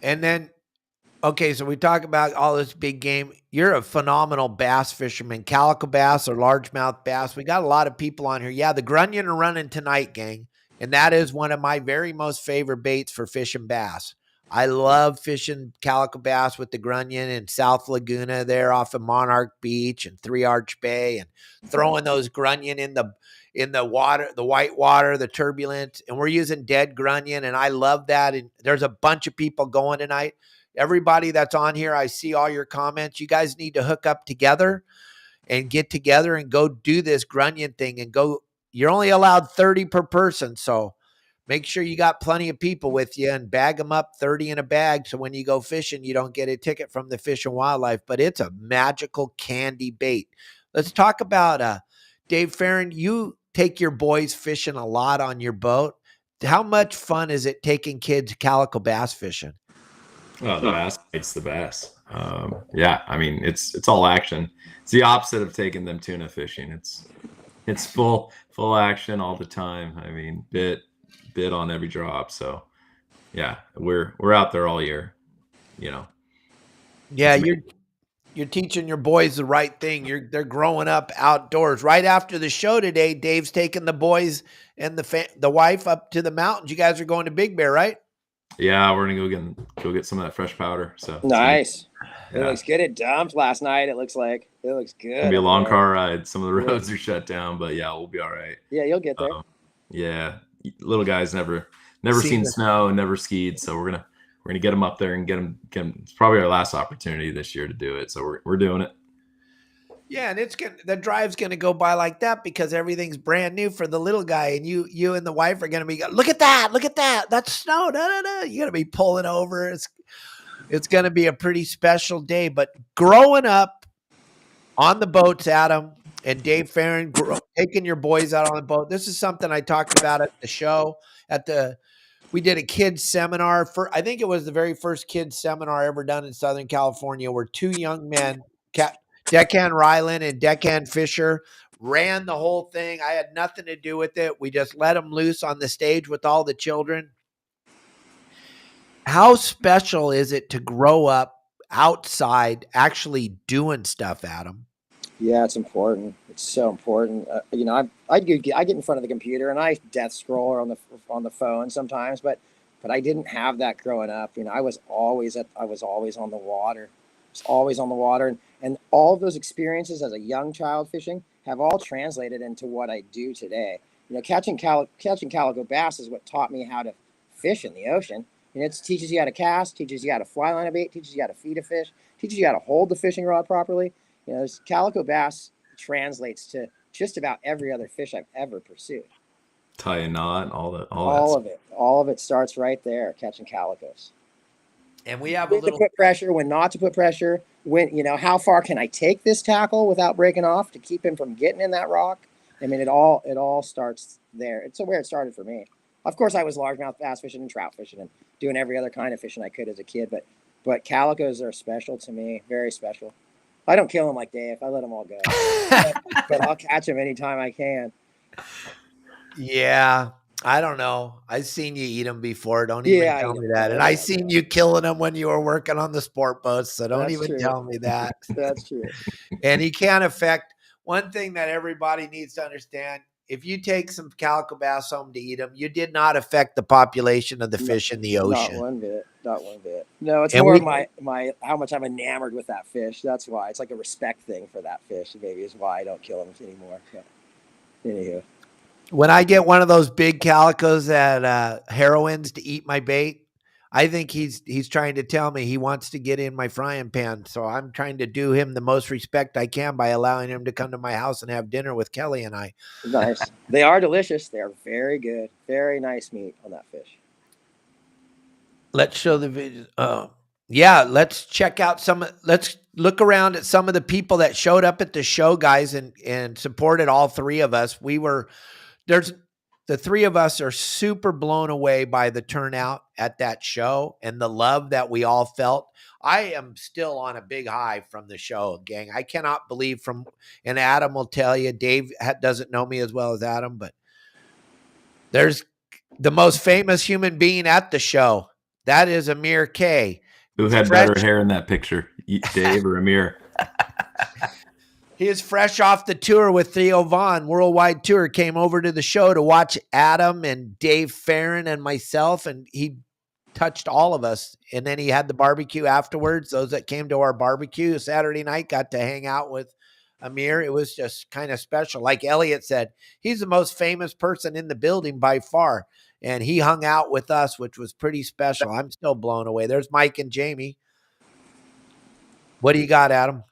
And then, okay, so we talk about all this big game. You're a phenomenal bass fisherman, calico bass or largemouth bass. We got a lot of people on here. Yeah, the grunion are running tonight, gang. And that is one of my very most favorite baits for fishing bass. I love fishing calico bass with the grunion in South Laguna there off of Monarch Beach and Three Arch Bay, and throwing those grunion in the water, the white water, the turbulent. And we're using dead grunion, and I love that. And there's a bunch of people going tonight. Everybody that's on here, I see all your comments. You guys need to hook up together and get together and go do this grunion thing and go you're only allowed 30 per person. So make sure you got plenty of people with you and bag them up 30 in a bag. So when you go fishing, you don't get a ticket from the Fish and Wildlife, but it's a magical candy bait. Let's talk about Dave Farron. You take your boys fishing a lot on your boat. How much fun is it taking kids calico bass fishing? Oh, the bass bite's the best. Yeah, I mean, it's all action. It's the opposite of taking them tuna fishing. It's full action all the time. I mean, bit on every drop. So yeah, we're out there all year, you know. Yeah, you're teaching your boys the right thing. They're growing up outdoors. Right after the show today, Dave's taking the boys and the wife up to the mountains. You guys are going to Big Bear, right? Yeah, we're gonna go get some of that fresh powder. So nice. Yeah. It looks good. It dumped last night. It looks good. It's gonna be a long car ride. Some of the roads are shut down, but yeah, we'll be all right. Yeah, you'll get there. Yeah, little guys never seen snow and never skied, so we're gonna get them up there and get them. It's probably our last opportunity this year to do it, so we're doing it. Yeah, and the drive's gonna go by like that because everything's brand new for the little guy, and you and the wife are gonna be look at that, that's snow. No. You're gonna be pulling over. It's gonna be a pretty special day. But growing up on the boats, Adam and Dave Farron, taking your boys out on the boat. This is something I talked about at the show. We did a kids seminar I think it was the very first kids seminar ever done in Southern California, where two young men, Deckhand Ryland and Deckhand Fisher, ran the whole thing. I had nothing to do with it. We just let them loose on the stage with all the children. How special is it to grow up outside actually doing stuff, Adam? Yeah, it's important. It's so important. I get in front of the computer and I death scroll on the phone sometimes, but I didn't have that growing up. I was always on the water. And all of those experiences as a young child fishing have all translated into what I do today. Catching calico bass is what taught me how to fish in the ocean. It teaches you how to cast, teaches you how to fly line a bait, teaches you how to feed a fish, teaches you how to hold the fishing rod properly. Calico bass translates to just about every other fish I've ever pursued. Tie a knot, all of it starts right there, catching calicos. And we have when to put pressure, when not to put pressure, when how far can I take this tackle without breaking off to keep him from getting in that rock? I mean, it all starts there. It's where it started for me. Of course, I was largemouth bass fishing and trout fishing and doing every other kind of fishing I could as a kid, but calicos are special to me, very special. I don't kill them like Dave. I let them all go. but I'll catch them anytime I can. Yeah, I don't know. I've seen you eat them before. Don't even tell me that. And I seen you killing them when you were working on the sport boats. So don't even tell me that. That's true. And he can't affect one thing that everybody needs to understand. If you take some calico bass home to eat them, you did not affect the population of the fish in the ocean. Not one bit. No, it's more my how much I'm enamored with that fish. That's why. It's like a respect thing for that fish. Maybe is why I don't kill them anymore. But anywho. When I get one of those big calicos at Heroines to eat my bait, I think he's trying to tell me he wants to get in my frying pan. So I'm trying to do him the most respect I can by allowing him to come to my house and have dinner with Kelly and I. Nice. They are delicious. They are very good. Very nice meat on that fish. Let's show the video. Yeah, let's check out let's look around at some of the people that showed up at the show, guys, and supported all three of us. The three of us are super blown away by the turnout at that show and the love that we all felt. I am still on a big high from the show, gang. I cannot believe and Adam will tell you, Dave doesn't know me as well as Adam, but there's the most famous human being at the show. That is Amir K. Who had better hair in that picture, Dave or Amir? He is fresh off the tour with Theo Vaughn. Worldwide tour, came over to the show to watch Adam and Dave Farron and myself, and he touched all of us. And then he had the barbecue afterwards. Those that came to our barbecue Saturday night got to hang out with Amir. It was just kind of special. Like Elliot said, he's the most famous person in the building by far. And he hung out with us, which was pretty special. I'm still blown away. There's Mike and Jamie. What do you got, Adam?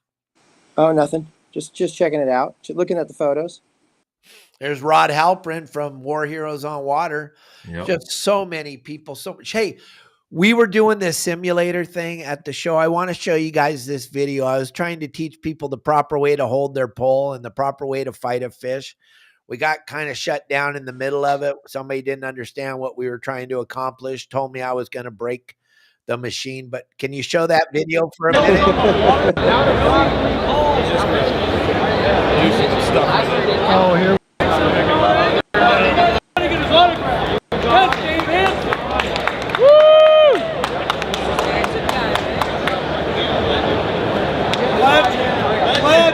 Oh, nothing. Just checking it out. Just looking at the photos. There's Rod Halprin from War Heroes on Water. Yep. Just so many people, so much. Hey, we were doing this simulator thing at the show. I want to show you guys this video. I was trying to teach people the proper way to hold their pole and the proper way to fight a fish. We got kind of shut down in the middle of it. Somebody didn't understand what we were trying to accomplish, told me I was going to break the machine. But can you show that video for a minute? Oh, here.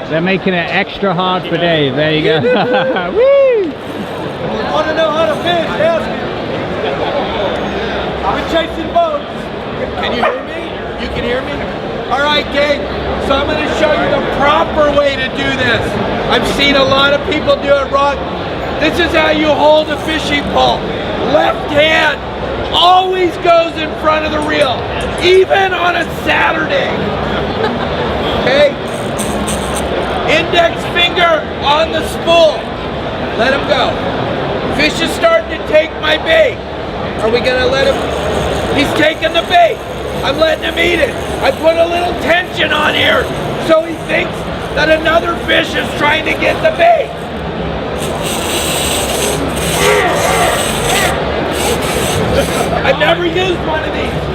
They're making it extra hard for Dave. There you go. Woo! Want to know how to fish? Ask me. We're chasing boats. Can you hear me? You can hear me? All right, gang. So I'm going to show you the proper way to do this. I've seen a lot of people do it wrong. This is how you hold a fishing pole. Left hand always goes in front of the reel, even on a Saturday. Okay? Index finger on the spool. Let him go. Fish is starting to take my bait. Are we gonna let him? He's taking the bait. I'm letting him eat it. I put a little tension on here so he thinks that another fish is trying to get the bait. I've never used one of these.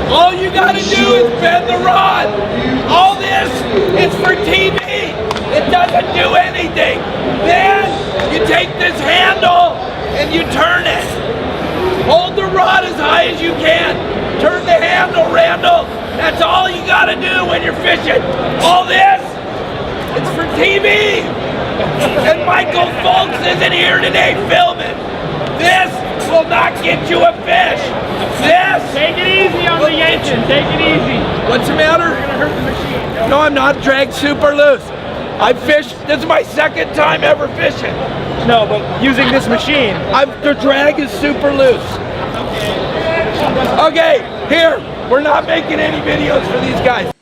All you gotta do is bend the rod. All this is for TV. It doesn't do anything. Then you take this handle and you turn it. Hold the rod as high as you can. Turn the handle, Randall. That's all you gotta do when you're fishing. All this, it's for TV. And Michael Folks isn't here today filming. This will not get you a fish. This. Take it easy on the yanking. Take it easy. What's the matter? You're gonna hurt the machine. No, I'm not. Dragged super loose. I fished. This is my second time ever fishing. No, but using this machine. The drag is super loose. Okay, here. We're not making any videos for these guys.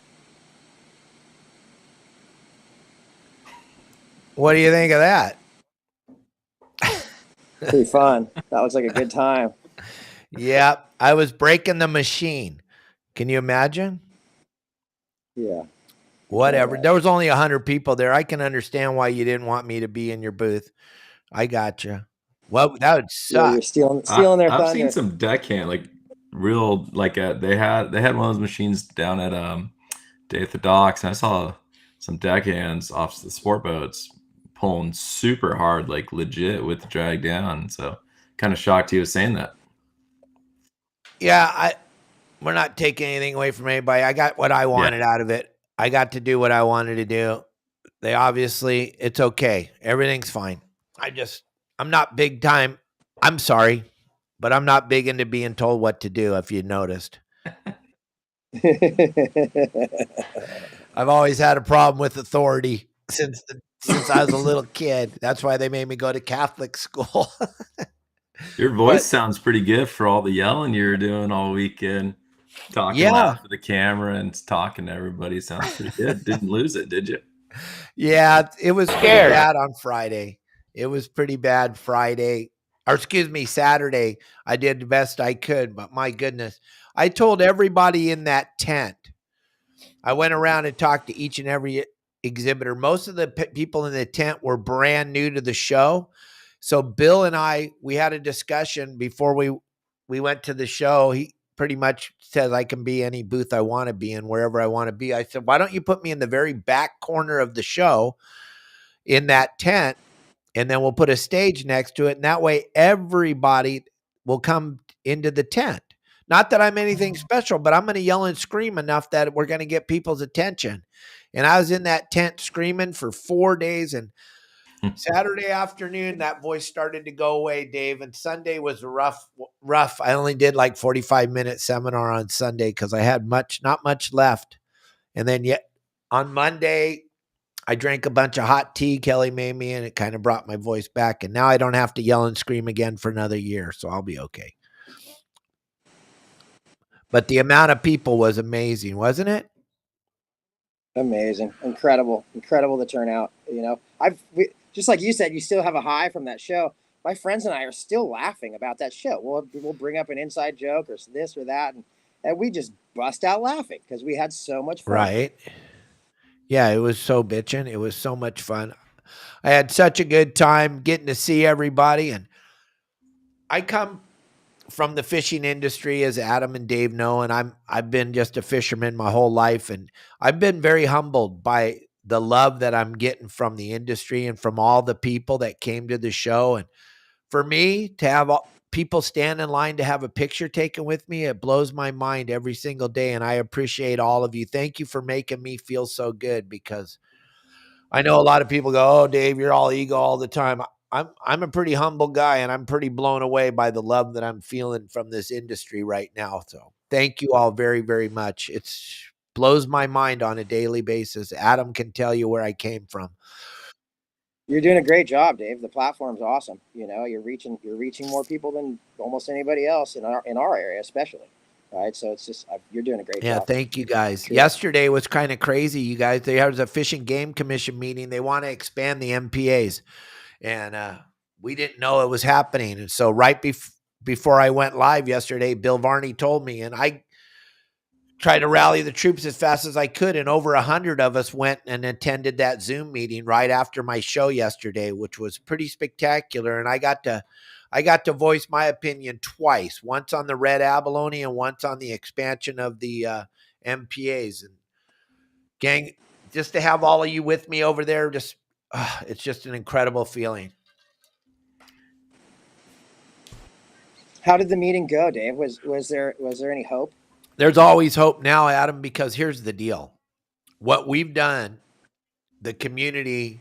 What do you think of that? Pretty fun. That looks like a good time. Yeah, I was breaking the machine. Can you imagine? Yeah. Whatever. There was only 100 people there. I can understand why you didn't want me to be in your booth. I got you. Well, that would Yeah, suck. you're stealing their thunder. I've seen some deckhand, like real, like they had one of those machines down at Day at the Docks, and I saw some deckhands off the sport boats pulling super hard, like legit with the drag down. So kind of shocked he was saying that. Yeah, we're not taking anything away from anybody. I got what I wanted out of it. I got to do what I wanted to do. They obviously, it's okay. Everything's fine. I'm not big time. I'm sorry, but I'm not big into being told what to do, if you noticed. I've always had a problem with authority since I was a little kid. That's why they made me go to Catholic school. Your voice sounds pretty good for all the yelling you were doing all weekend. Talking loud to the camera and talking to everybody sounds pretty good. Didn't lose it, did you? Yeah, it was pretty bad on Friday. It was pretty bad Friday. Or excuse me, Saturday. I did the best I could, but my goodness. I told everybody in that tent. I went around and talked to each and every exhibitor. Most of the people in the tent were brand new to the show. So Bill and I, we had a discussion before we went to the show. He pretty much says I can be any booth I want to be in, wherever I want to be. I said, why don't you put me in the very back corner of the show in that tent, and then we'll put a stage next to it. And that way everybody will come into the tent. Not that I'm anything special, but I'm going to yell and scream enough that we're going to get people's attention. And I was in that tent screaming for 4 days, and Saturday afternoon, that voice started to go away, Dave. And Sunday was rough. I only did like 45-minute seminar on Sunday because I had not much left. And then yet on Monday, I drank a bunch of hot tea Kelly made me, and it kind of brought my voice back. And now I don't have to yell and scream again for another year, so I'll be okay. But the amount of people was amazing, wasn't it? Amazing, incredible the turnout. You know, just like you said, you still have a high from that show. My friends and I are still laughing about that show. We'll bring up an inside joke or this or that, and we just bust out laughing because we had so much fun. Right. Yeah, it was so bitchin'. It was so much fun. I had such a good time getting to see everybody, and I come from the fishing industry, as Adam and Dave know, and I've been just a fisherman my whole life, and I've been very humbled by the love that I'm getting from the industry and from all the people that came to the show. And for me to have people stand in line to have a picture taken with me, it blows my mind every single day, and I appreciate all of you. Thank you for making me feel so good, because I know a lot of people go, "Oh, Dave, you're all ego all the time." I'm a pretty humble guy, and I'm pretty blown away by the love that I'm feeling from this industry right now. So thank you all very, very much. It's blows my mind on a daily basis. Adam can tell you where I came from. You're doing a great job, Dave. The platform's awesome. You know, you're reaching more people than almost anybody else in our area, especially. Right, so it's just you're doing a great Yeah, job. thank you guys. Yesterday was kind of crazy, you guys. There was a Fish and Game Commission meeting. They want to expand the MPAs, and we didn't know it was happening. And so right before I went live yesterday, Bill Varney told me, and I tried to rally the troops as fast as I could, and over 100 of us went and attended that Zoom meeting right after my show yesterday, which was pretty spectacular. And I got to voice my opinion twice, once on the red abalone and once on the expansion of the MPAs. And gang, just to have all of you with me over there, it's just an incredible feeling. How did the meeting go, Dave? Was there any hope? There's always hope now, Adam, because here's the deal. What we've done, the community,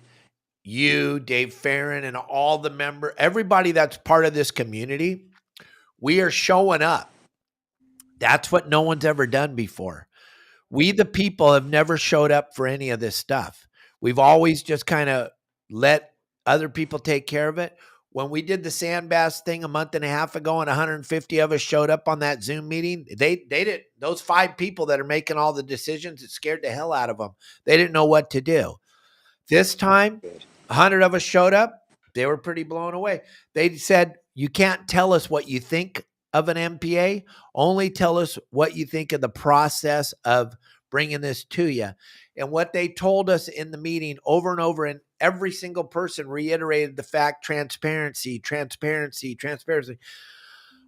you, Dave Farron, and all the everybody that's part of this community, we are showing up. That's what no one's ever done before. We, the people, have never showed up for any of this stuff. We've always just kind of let other people take care of it. When we did the sand bass thing a month and a half ago and 150 of us showed up on that Zoom meeting, they did, those 5 people that are making all the decisions, it scared the hell out of them. They didn't know what to do. This time, 100 of us showed up. They were pretty blown away. They said, you can't tell us what you think of an MPA. Only tell us what you think of the process of bringing this to you. And what they told us in the meeting over and over, and every single person reiterated the fact, transparency, transparency, transparency.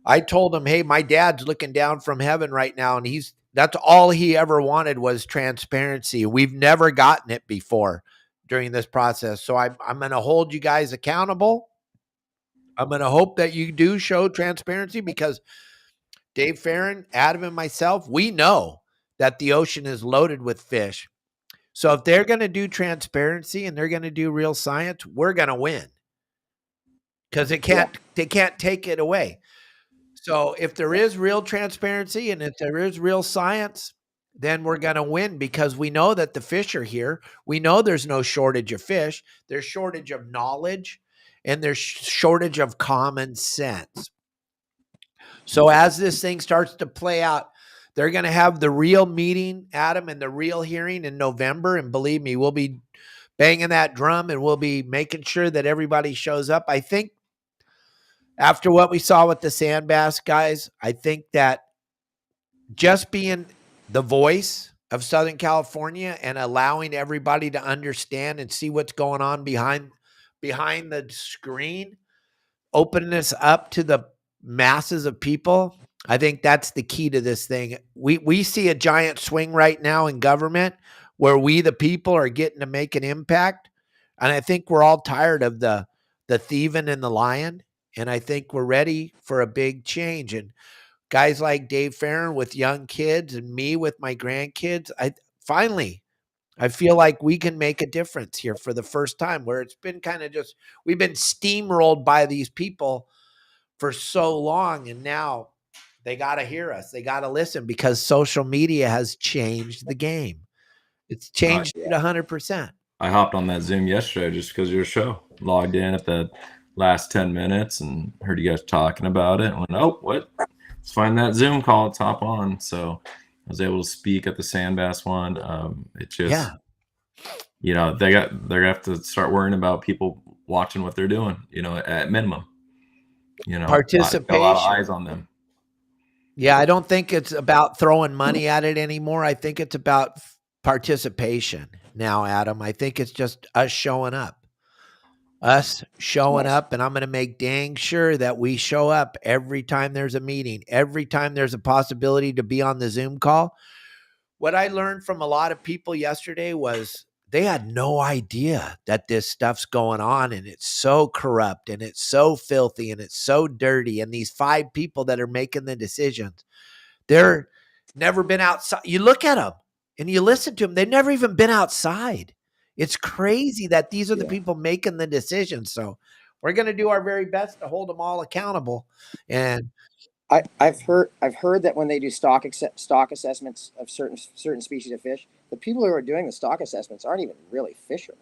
I told them, hey, my dad's looking down from heaven right now, and that's all he ever wanted was transparency. We've never gotten it before during this process. So I'm going to hold you guys accountable. I'm going to hope that you do show transparency, because Dave Farron, Adam, and myself, we know that the ocean is loaded with fish. So if they're going to do transparency and they're going to do real science, we're going to win, because they can't take it away. So if there is real transparency and if there is real science, then we're going to win, because we know that the fish are here. We know there's no shortage of fish. There's shortage of knowledge, and there's shortage of common sense. So as this thing starts to play out, they're going to have the real meeting, Adam, and the real hearing in November. And believe me, we'll be banging that drum, and we'll be making sure that everybody shows up. I think after what we saw with the sand bass guys, I think that just being the voice of Southern California and allowing everybody to understand and see what's going on behind the screen, opening this up to the masses of people, I think that's the key to this thing. We see a giant swing right now in government where we, the people, are getting to make an impact. And I think we're all tired of the thieving and the lying. And I think we're ready for a big change. And guys like Dave Farron with young kids and me with my grandkids, I feel like we can make a difference here for the first time, where it's been kind of just, we've been steamrolled by these people for so long. And now they got to hear us. They got to listen, because social media has changed the game. It's changed it 100%. I hopped on that Zoom yesterday just because of your show. Logged in at the last 10 minutes and heard you guys talking about it. And went, oh, what? Let's find that Zoom call. Let's hop on. So I was able to speak at the sand bass one. It just, Yeah. you know, they're gonna have to start worrying about people watching what they're doing, you know, at minimum. You know, got a lot of Participation. eyes on them. Yeah, I don't think it's about throwing money at it anymore. I think it's about participation now, Adam. I think it's just us showing up. Us showing up, and I'm going to make dang sure that we show up every time there's a meeting, every time there's a possibility to be on the Zoom call. What I learned from a lot of people yesterday was they had no idea that this stuff's going on, and it's so corrupt and it's so filthy and it's so dirty. And these 5 people that are making the decisions, they're never been outside. You look at them and you listen to them. They've never even been outside. It's crazy that these are the people making the decisions. So we're going to do our very best to hold them all accountable. And I've heard that when they do stock assessments of certain species of fish, the people who are doing the stock assessments aren't even really fishermen.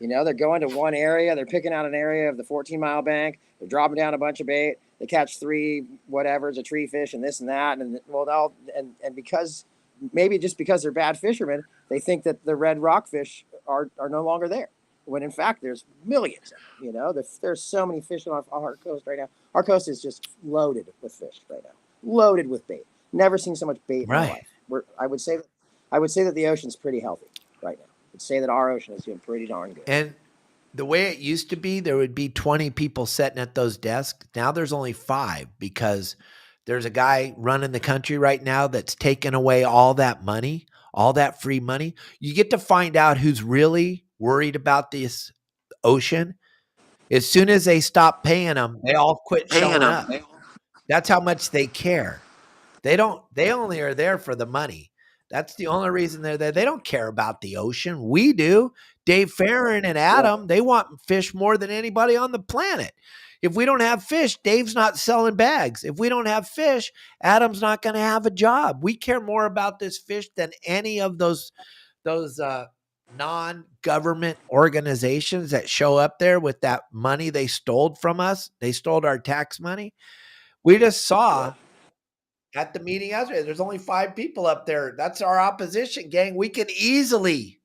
You know, they're going to one area, they're picking out an area of the 14-mile bank, they're dropping down a bunch of bait, they catch 3 whatever's a tree fish and this and that, and well, and because maybe just because they're bad fishermen, they think that the red rockfish are no longer there. When in fact there's millions of them. You know, there's so many fish on our coast right now. Our coast is just loaded with fish right now, loaded with bait. Never seen so much bait in my life. I would say that the ocean's pretty healthy right now. I would say that our ocean is doing pretty darn good. And the way it used to be, there would be 20 people sitting at those desks. Now there's only 5 because there's a guy running the country right now that's taking away all that money, all that free money. You get to find out who's really worried about this ocean. As soon as they stop paying them, they all quit showing up. That's how much they care. They only are there for the money. That's the only reason they're there. They don't care about the ocean. We do. Dave Farron and Adam, they want fish more than anybody on the planet. If we don't have fish, Dave's not selling bags. If we don't have fish, Adam's not going to have a job. We care more about this fish than any of those non-government organizations that show up there with that money they stole from us. They stole our tax money. We just saw at the meeting yesterday, there's only 5 people up there. That's our opposition, gang. We can easily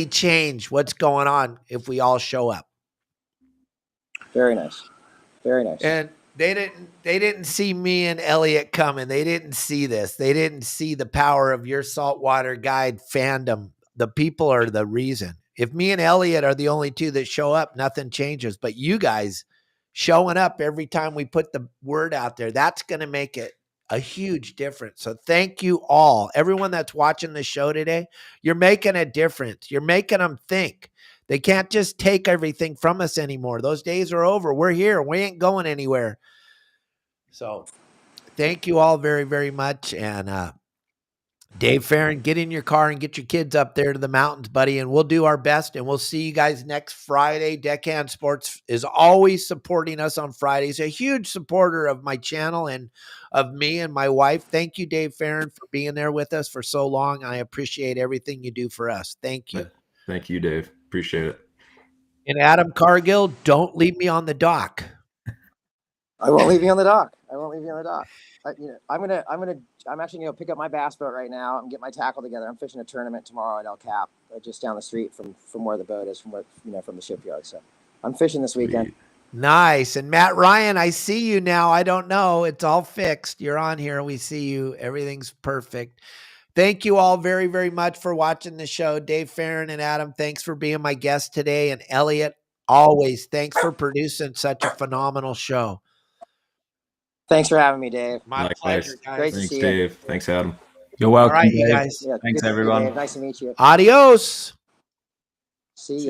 change what's going on if we all show up. Very nice. Very nice. And they didn't see me and Elliot coming. They didn't see this. They didn't see the power of your Saltwater Guide fandom. The people are the reason. If me and Elliot are the only 2 that show up, nothing changes. But you guys showing up every time we put the word out there, that's going to make it a huge difference. So thank you all. Everyone that's watching the show today, you're making a difference. You're making them think. They can't just take everything from us anymore. Those days are over. We're here. We ain't going anywhere. So thank you all very, very much. And Dave Farron, get in your car and get your kids up there to the mountains, buddy, and we'll do our best, and we'll see you guys next Friday. Deckhand Sports is always supporting us on Fridays, a huge supporter of my channel and of me and my wife. Thank you, Dave Farron, for being there with us for so long. I appreciate everything you do for us. Thank you. Thank you, Dave. Appreciate it. And Adam Cargill, don't leave me on the dock. I won't leave you on the dock. I'm actually gonna pick up my bass boat right now and get my tackle together. I'm fishing a tournament tomorrow at El Cap, just down the street from where the boat is, from the shipyard. So I'm fishing this weekend. Nice. And Matt Ryan, I see you now. I don't know. It's all fixed. You're on here. We see you. Everything's perfect. Thank you all very, very much for watching the show. Dave Farron and Adam, thanks for being my guest today. And Elliot, always thanks for producing such a phenomenal show. Thanks for having me, Dave. My pleasure, guys. Great to Thanks, see Dave. you. Thanks, Adam. You're welcome, All right, Dave. you guys. Yeah, Thanks, good to see you, everyone. Dave. Nice to meet you. Adios. See ya.